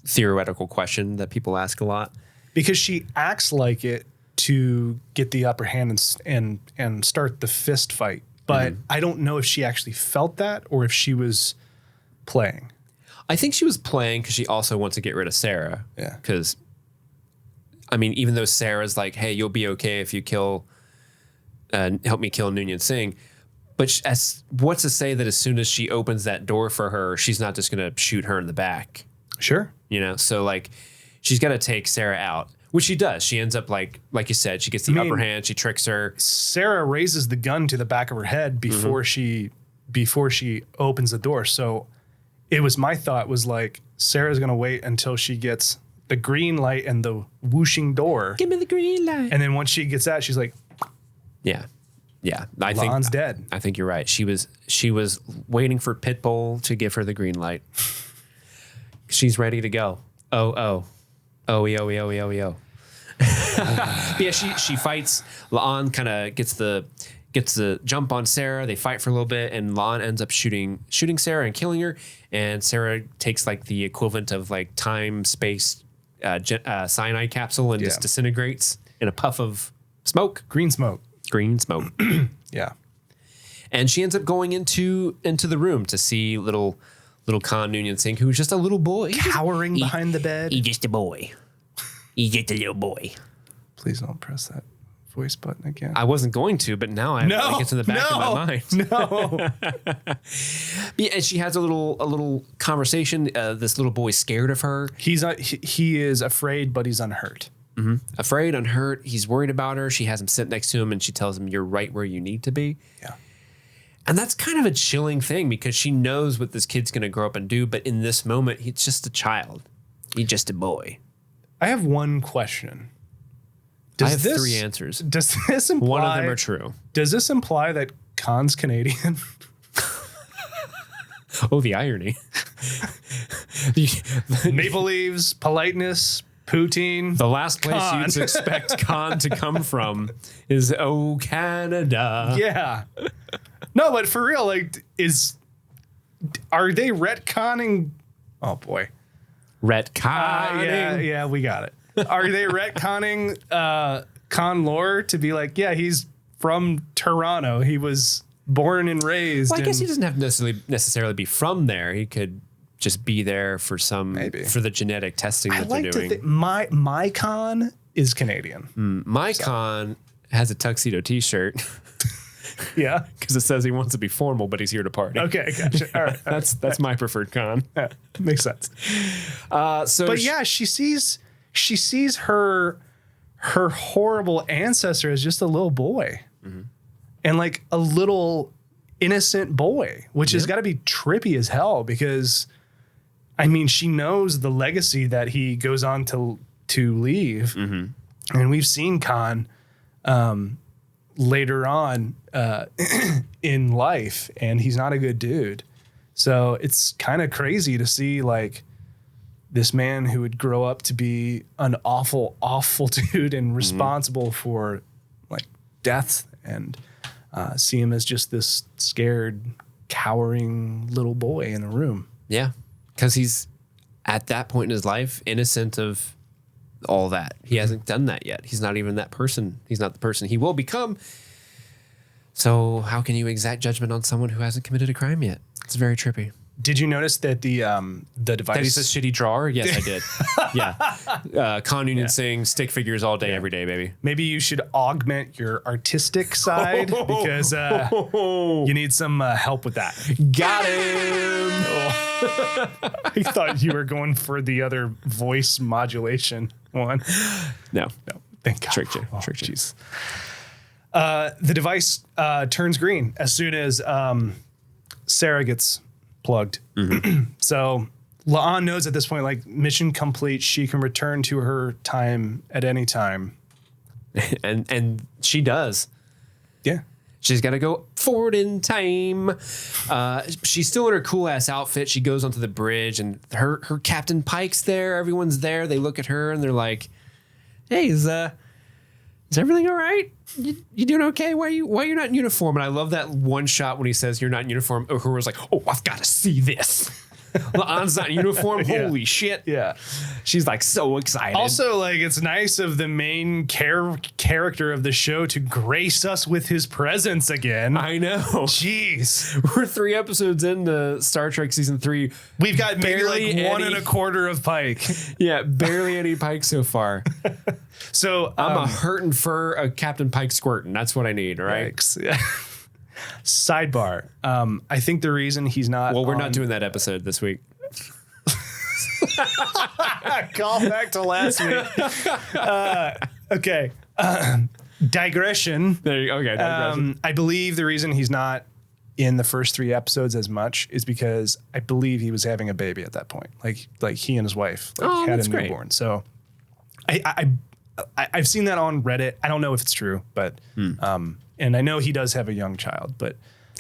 theoretical question that people ask a lot.
Because she acts like it to get the upper hand and start the fist fight, but I don't know if she actually felt that or if she was playing.
I think she was playing because she also wants to get rid of Sarah.
Yeah.
Because, I mean, even though Sarah's like, hey, you'll be okay if you help me kill Noonien-Singh. But what's to say that as soon as she opens that door for her, she's not just going to shoot her in the back?
Sure.
You know, so like she's got to take Sarah out, which she does. She ends up like you said, she gets the upper hand. She tricks her.
Sarah raises the gun to the back of her head before she opens the door. So it was my thought was like Sarah's going to wait until she gets the green light and the whooshing door.
Give me the green light.
And then once she gets that, she's like,
yeah.
Lon's dead.
I think you're right. She was waiting for Pitbull to give her the green light. She's ready to go. Oh. But yeah, she fights. La'an kind of gets the jump on Sarah. They fight for a little bit, and La'an ends up shooting Sarah and killing her. And Sarah takes like the equivalent of like time space cyanide capsule and just disintegrates in a puff of smoke.
Green smoke.
Yeah. And she ends up going into the room to see little Khan Noonien-Singh, who's just a little boy.
Cowering behind the bed.
He's just a boy. He's just a little boy.
Please don't press that voice button again.
I wasn't going to, but now like it's in the back of my mind.
No.
And she has a little conversation. This little boy's scared of her.
He is afraid, but he's unhurt.
Mm-hmm. Afraid, unhurt. He's worried about her. She has him sit next to him, and she tells him, "You're right where you need to be."
Yeah.
And that's kind of a chilling thing because she knows what this kid's going to grow up and do. But in this moment, he's just a child. He's just a boy.
I have one question.
I have 3 answers.
Does this imply...
One of them are true.
Does this imply that Khan's Canadian?
Oh, the irony.
Maple leaves, politeness, poutine.
The last place you'd expect Khan to come from is, oh, Canada.
Yeah. No, but for real, like, are they retconning? Oh, boy.
Retconning.
Yeah, we got it. Are they retconning Khan lore to be like, yeah, he's from Toronto. He was born and raised.
Well, I guess he doesn't have to necessarily be from there. He could just be there for for the genetic testing that they're doing.
My Khan is Canadian.
My Khan has a tuxedo T-shirt.
Yeah,
because it says he wants to be formal, but he's here to party.
Okay, gotcha. All right,
that's my preferred Khan.
Yeah, makes sense. She sees her horrible ancestor as just a little boy, and like a little innocent boy, which has got to be trippy as hell because, I mean, she knows the legacy that he goes on to leave, and we've seen Khan later on in life, and he's not a good dude. So it's kind of crazy to see like this man who would grow up to be an awful, awful dude and responsible for like death, and see him as just this scared, cowering little boy in a room.
Yeah, because he's at that point in his life innocent of all that. He hasn't done that yet. He's not even that person. He's not the person he will become. So how can you exact judgment on someone who hasn't committed a crime yet? It's very trippy.
Did you notice that the device...
That he's a shitty drawer? Yes, I did. Yeah. Khan Noonien-Singh, stick figures all day, every day, baby.
Maybe you should augment your artistic side because you need some help with that.
Got him!
I thought you were going for the other voice modulation one.
No.
Thank God.
Tricked you.
Jeez. The device turns green as soon as Sarah gets plugged. So La'an knows at this point, like, mission complete. She can return to her time at any time.
and she does.
Yeah.
She's got to go forward in time. She's still in her cool ass outfit. She goes onto the bridge, and her Captain Pike's there. Everyone's there. They look at her and they're like, "Hey, is everything all right? You doing okay? Why are you not in uniform?" And I love that one shot when he says you're not in uniform. Uhura's like, "Oh, I've got to see this." La'an's not in uniform. Holy shit.
Yeah.
She's like so excited.
Also, like, it's nice of the main character of the show to grace us with his presence again.
I know.
Jeez.
We're 3 episodes into Star Trek season 3.
We've got maybe
Barely
like one
any-
and a quarter of Pike.
Yeah, barely any Pike so far.
So
I'm a hurting for a Captain Pike squirting. That's what I need, right?
Yikes. Yeah. Sidebar. I think the reason he's not.
Well, we're not doing that episode this week.
Call back to last week. Okay. Digression.
There you go. Okay. digression.
I believe the reason he's not in the first 3 episodes as much is because I believe he was having a baby at that point. Like he and his wife had
that's
a
great.
newborn. So I've seen that on Reddit. I don't know if it's true, but and I know he does have a young child, but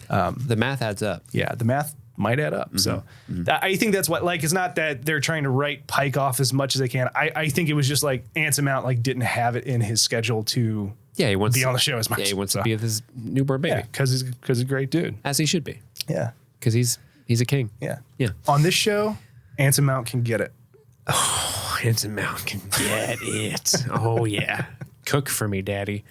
The math adds up.
yeah, the math might add up. So I think that's what, like, it's not that they're trying to write Pike off as much as they can. I think it was just like Ansemount like didn't have it in his schedule to
Yeah, he wants
be on the show as much.
Yeah, he wants to be with his newborn baby,
Yeah, because he's a great dude.
as he should be,
Yeah,
because he's a king.
yeah,
Yeah.
On this show, Ansemount can get it.
Ansemount can get it. Oh yeah, cook for me, daddy.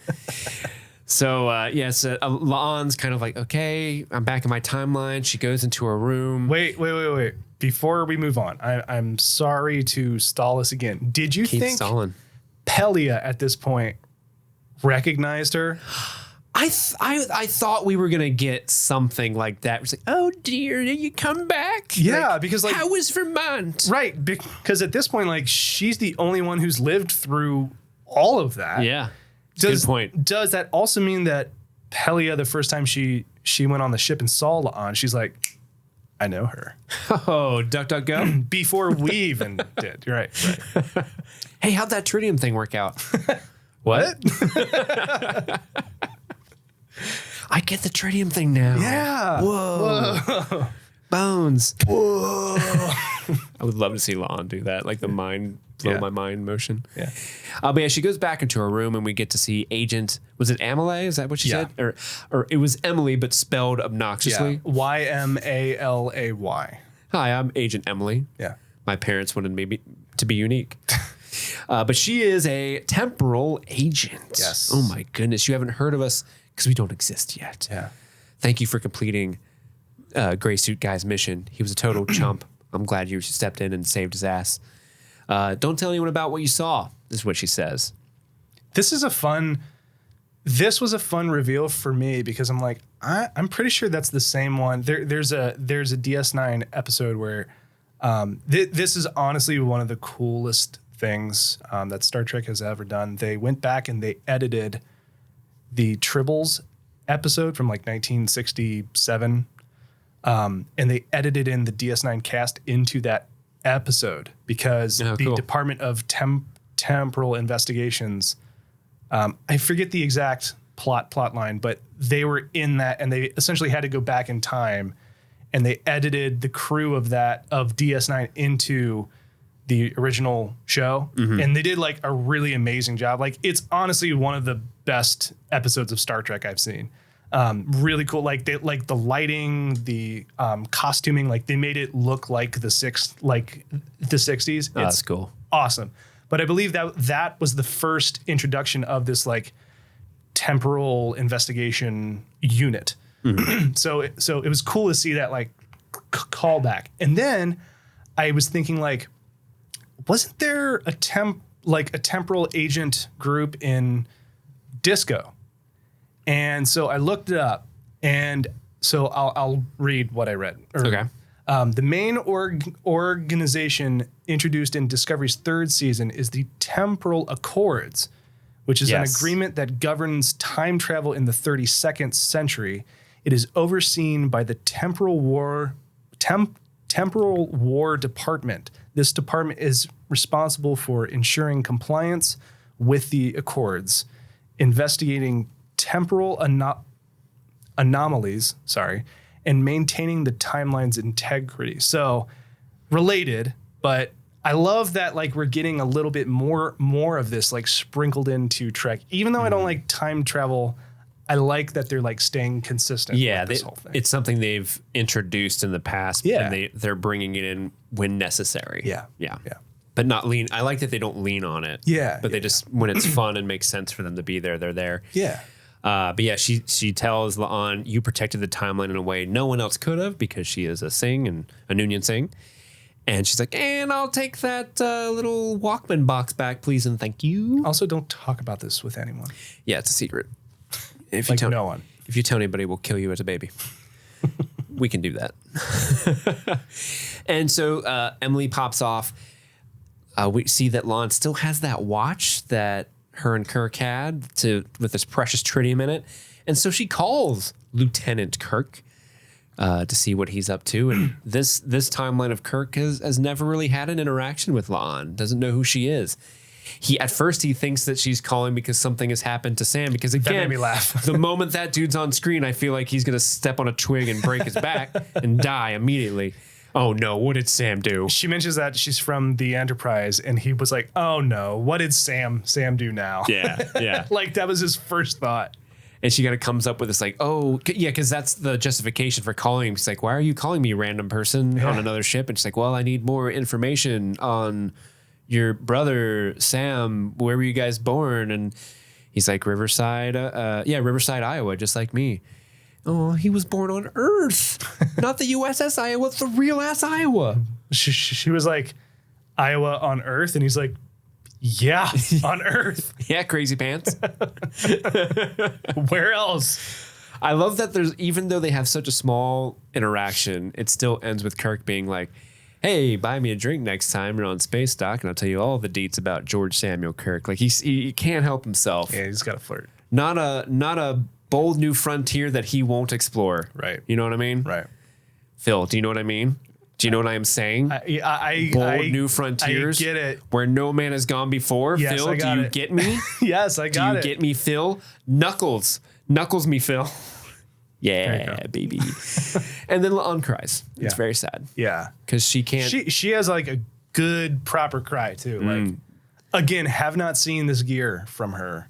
So La'an's kind of like, okay, I'm back in my timeline. She goes into her room.
Wait. Before we move on, I'm sorry to stall us again. Did you
Keep
think
stalling.
Pelia at this point recognized her?
I thought we were gonna get something like that. It's like, oh dear, did you come back?
Yeah,
Like,
because, like-
how was Vermont?
Right, because at this point, like, she's the only one who's lived through all of that.
Yeah, good point.
Does that also mean that Pelia, the first time she went on the ship and saw La'an, she's like, I know her.
Oh, duck, duck, go.
Before we even did. You're right.
Hey, how'd that tritium thing work out?
What?
I get the tritium thing now.
Yeah.
Whoa. Bones.
Whoa.
I would love to see La'an do that, like the mind, blow
Yeah.
my mind motion.
Yeah.
But yeah, she goes back into her room and we get to see Agent, was it Amelie? Is that what she
Yeah.
said? Or it was Emily, but spelled obnoxiously.
YMALAY.
Hi, I'm Agent Emily.
Yeah.
My parents wanted me to be unique. But she is a temporal agent.
Yes.
Oh my goodness. You haven't heard of us because we don't exist yet.
Yeah.
Thank you for completing Gray Suit Guy's mission. He was a total chump. I'm glad you stepped in and saved his ass. Don't tell anyone about what you saw, is what she says.
This was a fun reveal for me because I'm like, I'm pretty sure that's the same one. There's a DS9 episode where this is honestly one of the coolest things that Star Trek has ever done. They went back and they edited the Tribbles episode from like 1967, and they edited in the DS9 cast into that episode because the
cool.
Department of Temporal Investigations, I forget the exact plot line, but they were in that and they essentially had to go back in time and they edited the crew of DS9 into the original show. And they did like a really amazing job. Like, it's honestly one of the best episodes of Star Trek I've seen. Really cool. Like the lighting, the costuming, like they made it look like the 60s.
Oh, that's cool.
Awesome. But I believe that was the first introduction of this like temporal investigation unit. So it was cool to see that like callback. And then I was thinking like, wasn't there a temporal agent group in Disco? And so I looked it up, and so I'll read what I read.
Okay.
The main organization introduced in Discovery's 3rd season is the Temporal Accords, which is an agreement that governs time travel in the 32nd century. It is overseen by the Temporal War Department. This department is responsible for ensuring compliance with the Accords, investigating temporal anomalies, and maintaining the timeline's integrity. So related, but I love that like we're getting a little bit more of this like sprinkled into Trek. Even though I don't like time travel, like that they're like staying consistent.
Yeah,
with this whole thing.
it's something they've introduced in the past, and they're bringing it in when necessary.
Yeah.
But not lean. I like that they don't lean on it.
Yeah,
but they just when it's fun and makes sense for them to be there, they're there.
Yeah.
But yeah, she tells La'an, you protected the timeline in a way no one else could have because she is a Singh and a Noonien-Singh. And she's like, and I'll take that little Walkman box back, please, and thank you.
Also, don't talk about this with anyone.
Yeah, it's a secret. If
Like no one.
If you tell anybody, we'll kill you as a baby. We can do that. And so Emily pops off. We see that La'an still has that watch that her and Kirk had with this precious tritium in it. And so she calls Lieutenant Kirk to see what he's up to. And this timeline of Kirk has never really had an interaction with La'an, doesn't know who she is. At first he thinks that she's calling because something has happened to Sam, because again,
that made me laugh.
The moment that dude's on screen, I feel like he's going to step on a twig and break his back and die immediately. Oh no, what did Sam do?
She mentions that she's from the Enterprise, and he was like, oh no, what did Sam do now?
Yeah.
Like that was his first thought.
And she kind of comes up with this like, oh, yeah, because that's the justification for calling him. She's like, why are you calling me, random person on another ship? And she's like, well, I need more information on your brother, Sam. Where were you guys born? And he's like, Riverside, Iowa, just like me. Oh, he was born on Earth, not the USS Iowa, the real ass Iowa.
She was like, Iowa on Earth? And he's like, yeah, on Earth.
Yeah, crazy pants.
Where else?
I love that even though they have such a small interaction, it still ends with Kirk being like, hey, buy me a drink next time you're on Space Dock, and I'll tell you all the deets about George Samuel Kirk. Like he can't help himself.
Yeah, he's got to flirt.
Not a bold new frontier that he won't explore.
Right.
You know what I mean?
Right.
Phil, do you know what I mean? Do you know what I am saying? Bold new frontiers.
I get it.
Where no man has gone before.
Yes,
Phil,
I got
do you
it.
get me?
Yes, I got it.
Do you get me, Phil? Knuckles me, Phil. Yeah, baby. And then La'an cries. It's very sad.
Yeah.
Because she can't.
She has like a good proper cry too. Like, again, have not seen this gear from her.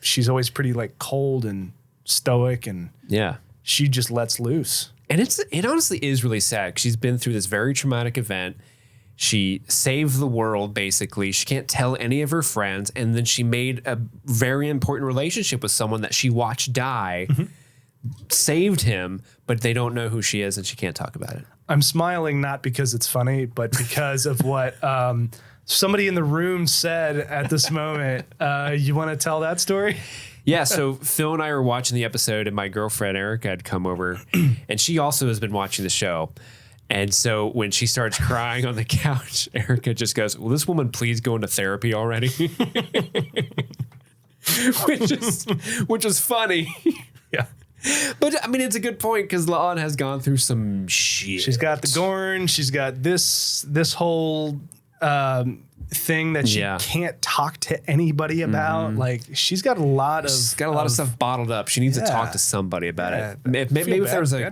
She's always pretty like cold and stoic, and she just lets loose. And
it honestly is really sad, 'cause she's been through this very traumatic event. She saved the world, basically. She can't tell any of her friends. And then she made a very important relationship with someone that she watched die, saved him, but they don't know who she is and she can't talk about it.
I'm smiling not because it's funny, but because of what somebody in the room said at this moment. You want to tell that story?
Yeah, so Phil and I were watching the episode, and my girlfriend Erica had come over, and she also has been watching the show. And so when she starts crying on the couch, Erica just goes, will this woman please go into therapy already? which is funny.
Yeah.
But, I mean, it's a good point, because La'an has gone through some shit.
She's got the Gorn. She's got this whole thing that she can't talk to anybody about. Like, she's got a lot of
stuff bottled up. She needs to talk to somebody about it. Maybe if there was a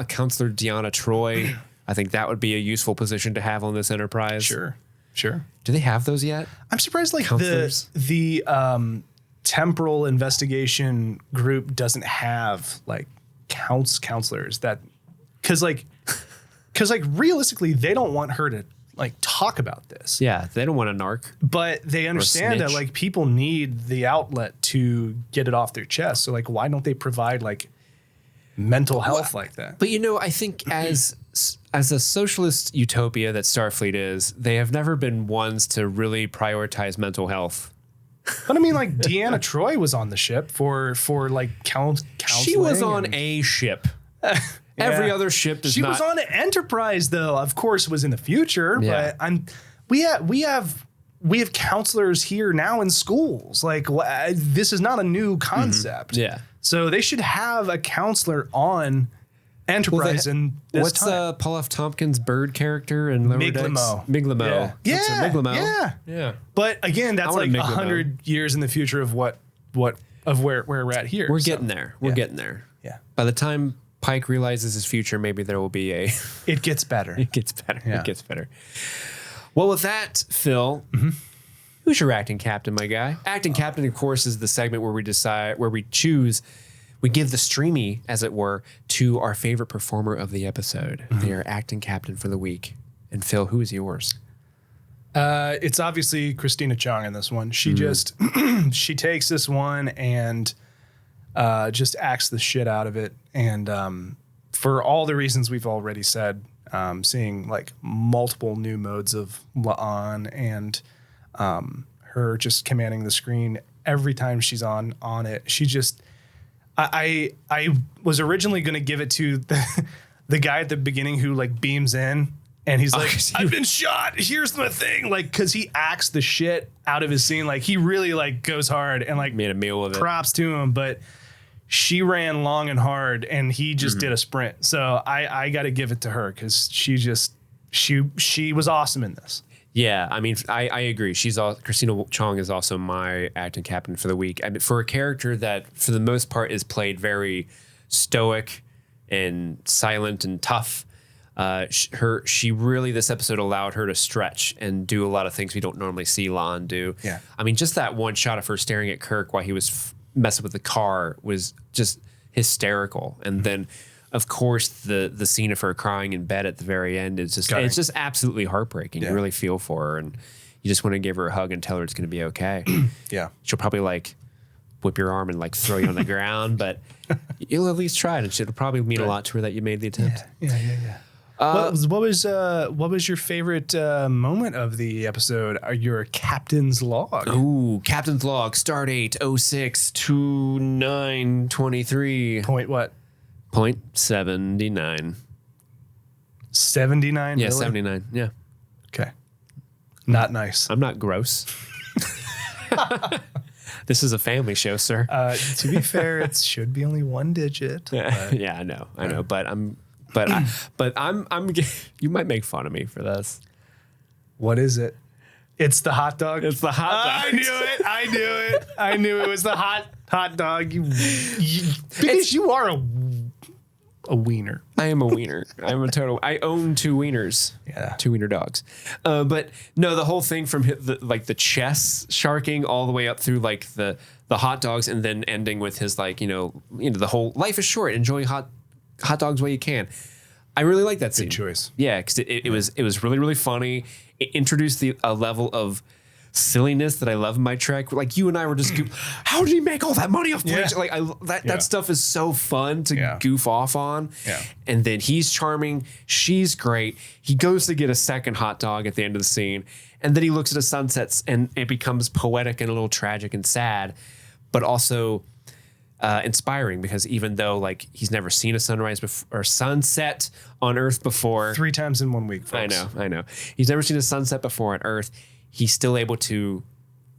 counselor, Deanna Troi, I think that would be a useful position to have on this Enterprise.
Sure.
Do they have those yet?
I'm surprised like
Counselors?
the Temporal investigation group doesn't have like counselors that, because realistically they don't want her to like talk about this.
Yeah, they don't want a narc.
But they understand that like people need the outlet to get it off their chest. So like, why don't they provide like mental health like that?
But I think as a socialist utopia that Starfleet is, they have never been ones to really prioritize mental health.
But I mean, like Deanna Troi was on the ship for like counseling.
She was on a ship. Every other ship does not.
She was on an Enterprise, though. Of course, it was in the future.
Yeah.
But we have counselors here now in schools. Like this is not a new concept.
Yeah.
So they should have a counselor on Enterprise.
What's Paul F. Tompkins' bird character in Lower Decks? Miglimo.
Yeah.
Miglimo. Yeah.
But again, that's like 100 years in the future of where we're at here.
We're getting there. We're getting there.
Yeah.
By the time Pike realizes his future, maybe there will be
It gets better.
It gets better. Yeah. It gets better. Well, with that, Phil, Who's your acting captain, my guy? Acting captain, of course, is the segment where we decide, where we give the streamy, as it were, to our favorite performer of the episode. They are acting captain for the week. And Phil, who is yours?
It's obviously Christina Chong in this one. She just she takes this one and just acts the shit out of it. And for all the reasons we've already said, seeing like multiple new modes of La'an and her just commanding the screen every time she's on it. She just, I was originally going to give it to the guy at the beginning who like beams in. And he's like, I've been shot. Here's my thing. Like, because he acts the shit out of his scene. Like, he really, like, goes hard and, like,
made a meal of it.
Props to him. But she ran long and hard, and he just did a sprint. So I got to give it to her because she was awesome in this.
Yeah, I mean, I agree. Christina Chong is also my acting captain for the week. I mean, for a character that, for the most part, is played very stoic and silent and tough. She really, this episode allowed her to stretch and do a lot of things we don't normally see La'an do.
Yeah.
I mean, just that one shot of her staring at Kirk while he was messing with the car was just hysterical. And then, of course, the scene of her crying in bed at the very end is just, it's just absolutely heartbreaking. Yeah. You really feel for her, and you just want to give her a hug and tell her it's going to be okay.
Yeah.
She'll probably like whip your arm and like throw you on the ground, but you'll at least try it, and it'll probably mean a lot to her that you made the attempt.
Yeah. What was your favorite moment of the episode? Your captain's log.
Ooh, captain's log. Start date 06/29/23.
Point what?
0.79.
79.
Yeah,
really?
79. Yeah.
Okay. Not nice.
I'm not gross. This is a family show, sir.
To be fair, it should be only one digit.
Yeah, I know, but I'm. You might make fun of me for this.
What is it? It's the hot dog.
It's the hot dog.
I knew it was the hot dog. Because you are a wiener.
I am a wiener. I own 2 wieners.
Yeah.
2 wiener dogs. But no, the whole thing from the chest sharking all the way up through like the hot dogs, and then ending with his like, the whole life is short. Enjoy hot dogs while you can. I really like that scene.
Good choice.
Yeah, because it was really, really funny. It introduced a level of silliness that I love in my Trek. Like you and I were just, how did he make all that money off planes?
Yeah.
Like that stuff is so fun to goof off on.
Yeah.
And then he's charming. She's great. He goes to get a second hot dog at the end of the scene, and then he looks at the sunsets, and it becomes poetic and a little tragic and sad, but also inspiring, because even though like he's never seen a sunrise or sunset on Earth before,
3 times in 1 week, folks.
I know. He's never seen a sunset before on Earth. He's still able to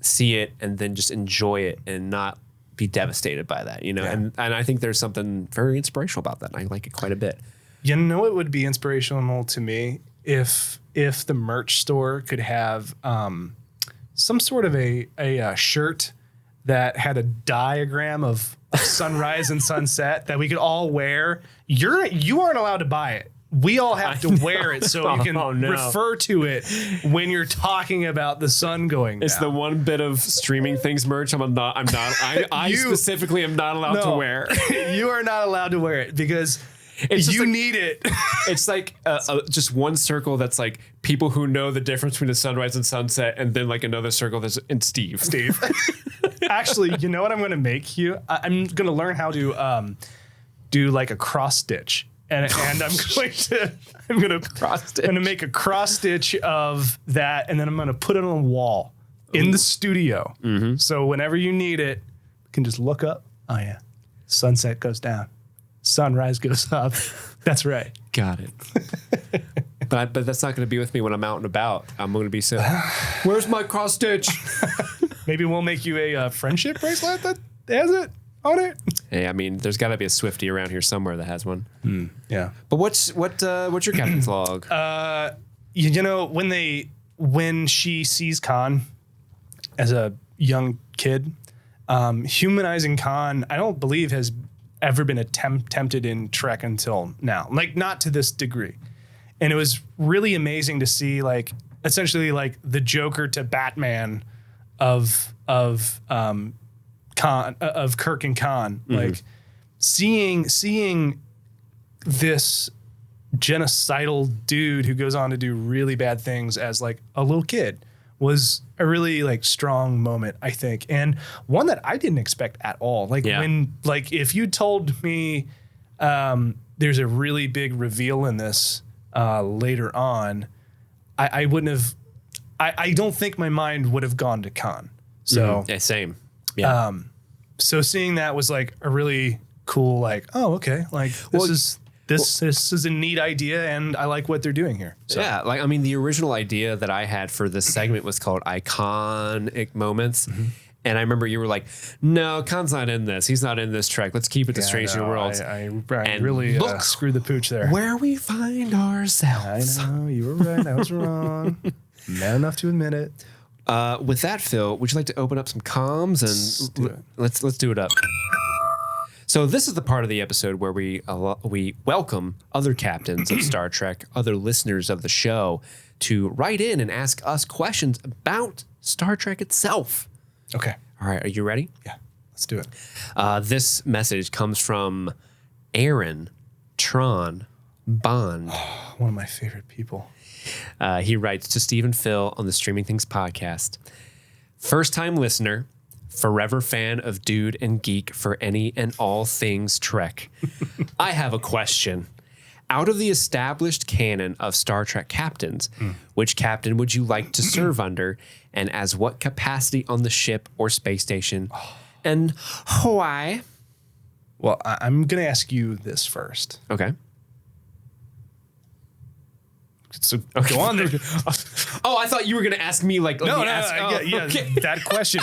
see it and then just enjoy it and not be devastated by that, Yeah. And I think there's something very inspirational about that. And I like it quite a bit.
You know, it would be inspirational to me if the merch store could have some sort of a shirt that had a diagram of sunrise and sunset that we could all wear. You aren't allowed to buy it. We all have to wear it so you can refer to it when you're talking about the sun going down.
It's the one bit of streaming things merch I specifically am not allowed to wear.
You are not allowed to wear it because you need it.
It's like just one circle that's like people who know the difference between a sunrise and sunset, and then like another circle that's in Steve.
Actually, you know what I'm going to make you? I'm going to learn how to do like a cross stitch. And I'm going to make a cross stitch of that, and then I'm going to put it on a wall in the studio. Mm-hmm. So whenever you need it, you can just look up. Oh yeah, sunset goes down, sunrise goes up. That's right.
Got it. But that's not going to be with me when I'm out and about. I'm going to be so. Where's my cross stitch?
Maybe we'll make you a friendship bracelet that has it on it.
Hey, I mean, there's got to be a Swiftie around here somewhere that has one.
Yeah.
But what's your captain's log?
When she sees Khan as a young kid, humanizing Khan, I don't believe has ever been attempted in Trek until now. Like, not to this degree. And it was really amazing to see, like, essentially like the Joker to Batman Kirk and Khan, like seeing this genocidal dude who goes on to do really bad things as like a little kid was a really like strong moment, I think, and one that I didn't expect at all. Like when, like if you told me there's a really big reveal in this later on, I wouldn't have. I don't think my mind would have gone to Khan. So
yeah, same. Yeah.
So seeing that was like a really cool, like, oh, okay, like this is a neat idea, and I like what they're doing here. So.
Yeah, like I mean, the original idea that I had for this segment was called Iconic Moments. And I remember you were like, no, Khan's not in this. He's not in this Trek. Let's keep it to Strange New Worlds.
I really screwed the pooch there.
Where we find ourselves.
I know, you were right. I was wrong. Man enough to admit it.
With that, Phil, would you like to open up some comms and let's do it up. So this is the part of the episode where we welcome other captains of Star Trek, other listeners of the show, to write in and ask us questions about Star Trek itself.
Okay.
All right. Are you ready?
Yeah. Let's do it.
This message comes from Aaron Tron Bond.
One of my favorite people.
He writes to Steve and Phil on the Streaming Things podcast. First-time listener, forever fan of Dude and Geek for any and all things Trek. I have a question. Out of the established canon of Star Trek captains, which captain would you like to serve under, and as what capacity on the ship or space station, and why?
Well, I'm going to ask you this first.
Okay.
So go on there.
Oh, I thought you were going to ask me like okay.
That question.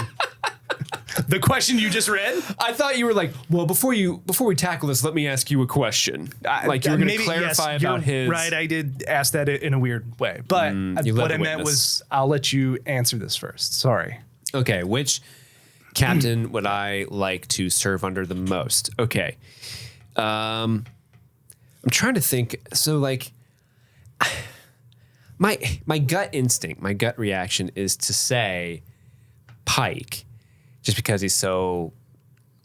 The question you just read?
I thought you were like, well, before we tackle this, let me ask you a question. Like you were going to clarify about his.
Right, I did ask that in a weird way, but what I meant was I'll let you answer this first. Sorry.
Okay, which captain would I like to serve under the most? Okay, I'm trying to think. So like, my gut instinct, my gut reaction is to say Pike. Just because he's so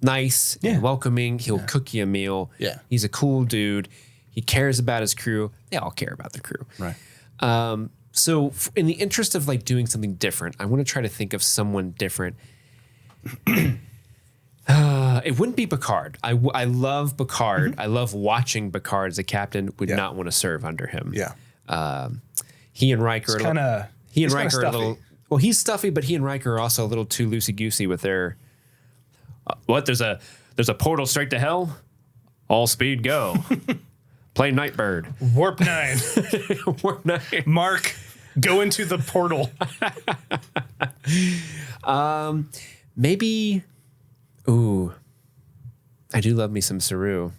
nice and welcoming, he'll cook you a meal.
Yeah.
He's a cool dude. He cares about his crew. They all care about the crew.
Right.
So in the interest of like doing something different, I want to try to think of someone different. It wouldn't be Picard. I love Picard. I love watching Picard as a captain. Would not want to serve under him.
Yeah.
He and Riker
are
a little. Well, he's stuffy, but he and Riker are also a little too loosey-goosey with their... what? There's a portal straight to hell? All speed, go. Play Nightbird.
Warp 9.
Warp 9.
Mark, go into the portal.
Maybe... Ooh. I do love me some Saru.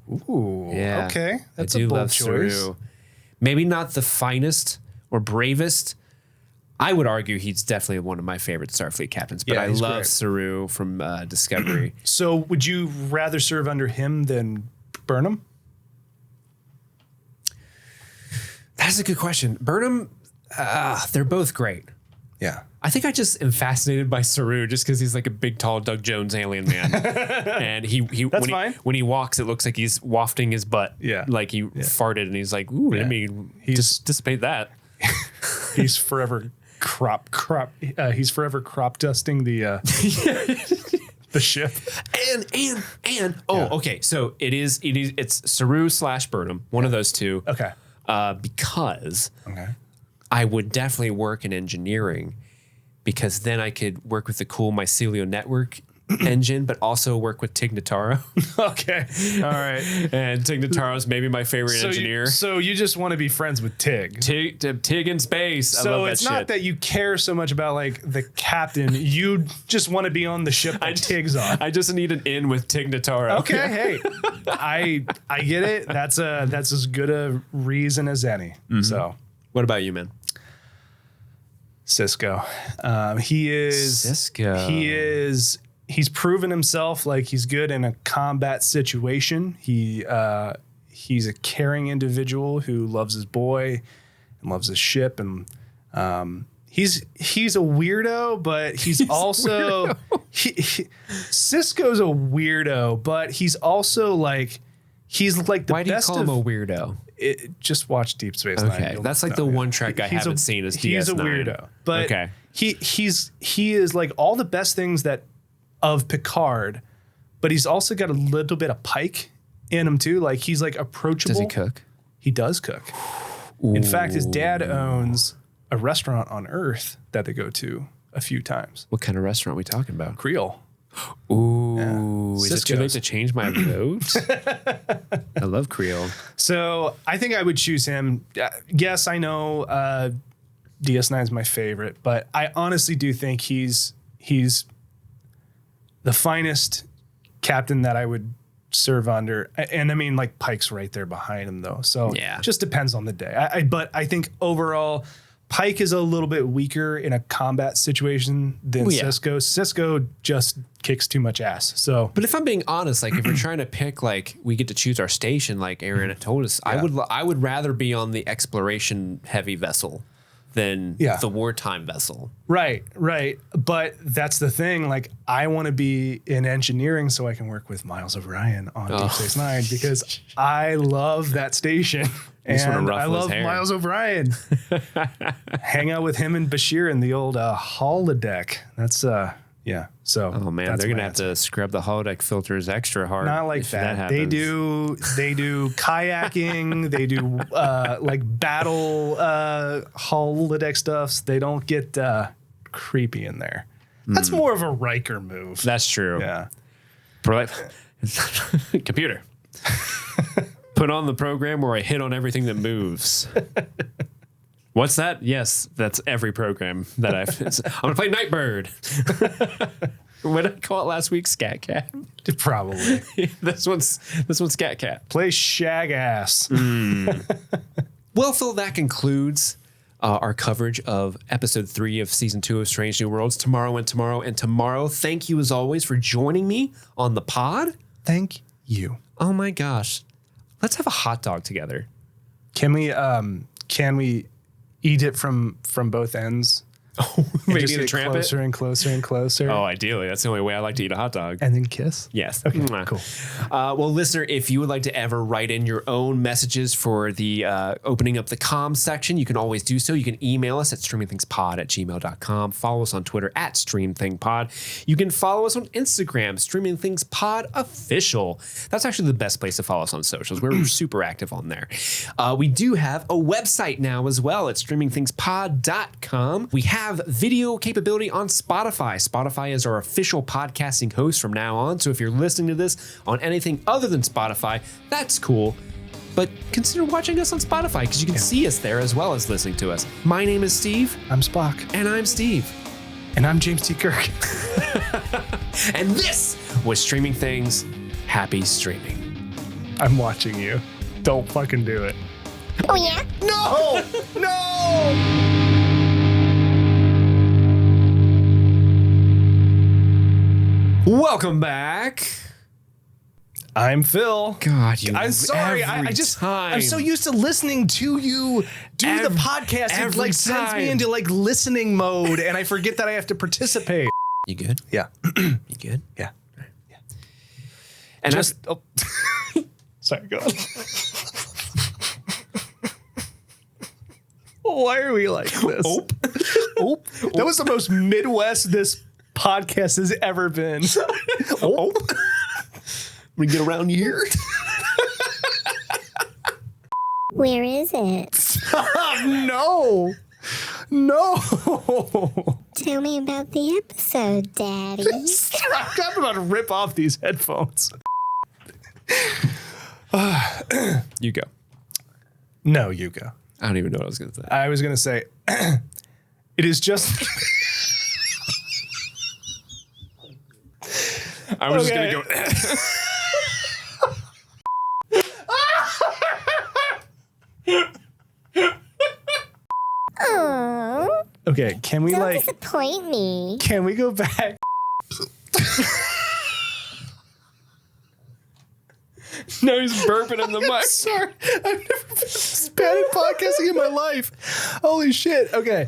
Ooh,
yeah.
Okay. That's
I do
a bold
love
choice.
Saru. Maybe not the finest or bravest. I would argue he's definitely one of my favorite Starfleet captains, but I love
great.
Saru from Discovery.
So would you rather serve under him than Burnham?
That's a good question. Burnham, they're both great.
Yeah.
I think I just am fascinated by Saru just because he's like a big, tall Doug Jones alien man. And
That's fine.
When he walks, it looks like he's wafting his butt.
Yeah.
Like he farted and he's like, ooh, let me dissipate that.
He's forever he's forever crop dusting the the ship.
Okay. So it's Saru / Burnham, one of those two.
Okay.
Because I would definitely work in engineering because then I could work with the cool mycelial network engine, but also work with Tig Notaro.
Okay. All right.
And Tig Notaro's maybe my favorite engineer.
So you just want to be friends with Tig.
Tig in space.
So
I love
it's
that
not
shit.
that you care so much about like the captain. You just want to be on the ship that Tig's on.
I just need an in with Tig Notaro.
Okay. Hey, I get it. That's as good a reason as any. So
What about you, man?
Cisco. He is
Cisco.
He's proven himself like he's good in a combat situation. He's a caring individual who loves his boy and loves his ship, and He's a weirdo, but he's also Sisko's a weirdo, but he's also like he's like the
Why do you
best
call him a weirdo?
Just watch Deep Space Nine.
Okay, that's like the one track I haven't seen is DS9.
He's a weirdo, but
okay.
he is like all the best things that of Picard, but he's also got a little bit of Pike in him too. Like he's like approachable.
Does he cook?
He does cook. In fact, his dad owns a restaurant on Earth that they go to a few times.
What kind of restaurant are we talking about?
Creole.
Ooh, is it too late
Cisco's.
to change my vote? I love Creole.
So I think I would choose him. Yes, I know DS9 is my favorite, but I honestly do think he's the finest captain that I would serve under. And I mean, like Pike's right there behind him though. So
yeah,
just depends on the day. But I think overall Pike is a little bit weaker in a combat situation than Sisko. Sisko just kicks too much ass. So,
but if I'm being honest, like if we're trying to pick, like we get to choose our station, like Aaron had told us, I would rather be on the exploration heavy vessel than the wartime vessel.
Right. But that's the thing. Like I want to be in engineering so I can work with Miles O'Brien on Deep Space Nine because I love that station. And I love Miles O'Brien. Hang out with him and Bashir in the old holodeck. That's So
oh man, they're gonna have to scrub the holodeck filters extra hard.
Not like that. They do kayaking. They do like battle holodeck stuffs. They don't get creepy in there. That's more of a Riker move.
That's true.
Yeah.
Computer. Put on the program where I hit on everything that moves. What's that? Yes, that's every program that I'm gonna play Nightbird. What did I call it last week? Scat Cat.
Probably.
this one's Scat Cat.
Play Shag Ass.
Well, Phil, that concludes our coverage of episode 3 of season 2 of Strange New Worlds. Tomorrow. Thank you as always for joining me on the pod.
Thank you.
Oh my gosh. Let's have a hot dog together.
Can we eat it from both ends?
Oh, maybe
just
to
get
tramp
closer
it?
and closer and closer.
Oh, ideally. That's the only way I like to eat a hot dog.
And then kiss?
Yes.
Okay,
Mwah.
cool.
Well, listener, if you would like to ever write in your own messages for the opening up the comms section, you can always do so. You can email us at streamingthingspod@gmail.com. Follow us on Twitter at streamthingpod. You can follow us on Instagram, streamingthingspodofficial. That's actually the best place to follow us on socials. We're super active on there. We do have a website now as well at streamingthingspod.com. We have video capability on Spotify. Spotify is our official podcasting host from now on. So if you're listening to this on anything other than Spotify, that's cool. But consider watching us on Spotify because you can see us there as well as listening to us. My name is Steve.
I'm Spock.
And I'm Steve.
And I'm James T. Kirk.
And this was Streaming Things. Happy streaming.
I'm watching you. Don't fucking do it.
Oh, yeah?
No! No!
Welcome back.
I'm Phil.
God,
I'm sorry. I'm so used to listening to you do the podcast. It like sends me into like listening mode, and I forget that I have to participate.
You good?
Yeah.
You good?
Yeah.
Yeah. And
Sorry, go on. Why are we like this? Oop. That was the most Midwest this podcast has ever been.
We get around here.
Where is it?
No.
Tell me about the episode, Daddy.
I'm about to rip off these headphones.
You go.
No, you go.
I don't even know what I was going to say.
I was going to say, it is just...
I was just going to go...
Oh,
Okay, can we
don't disappoint me.
can we go back?
No, he's burping in the mic.
Sorry, I've never been this bad at podcasting in my life. Holy shit. Okay.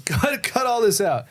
Cut all this out.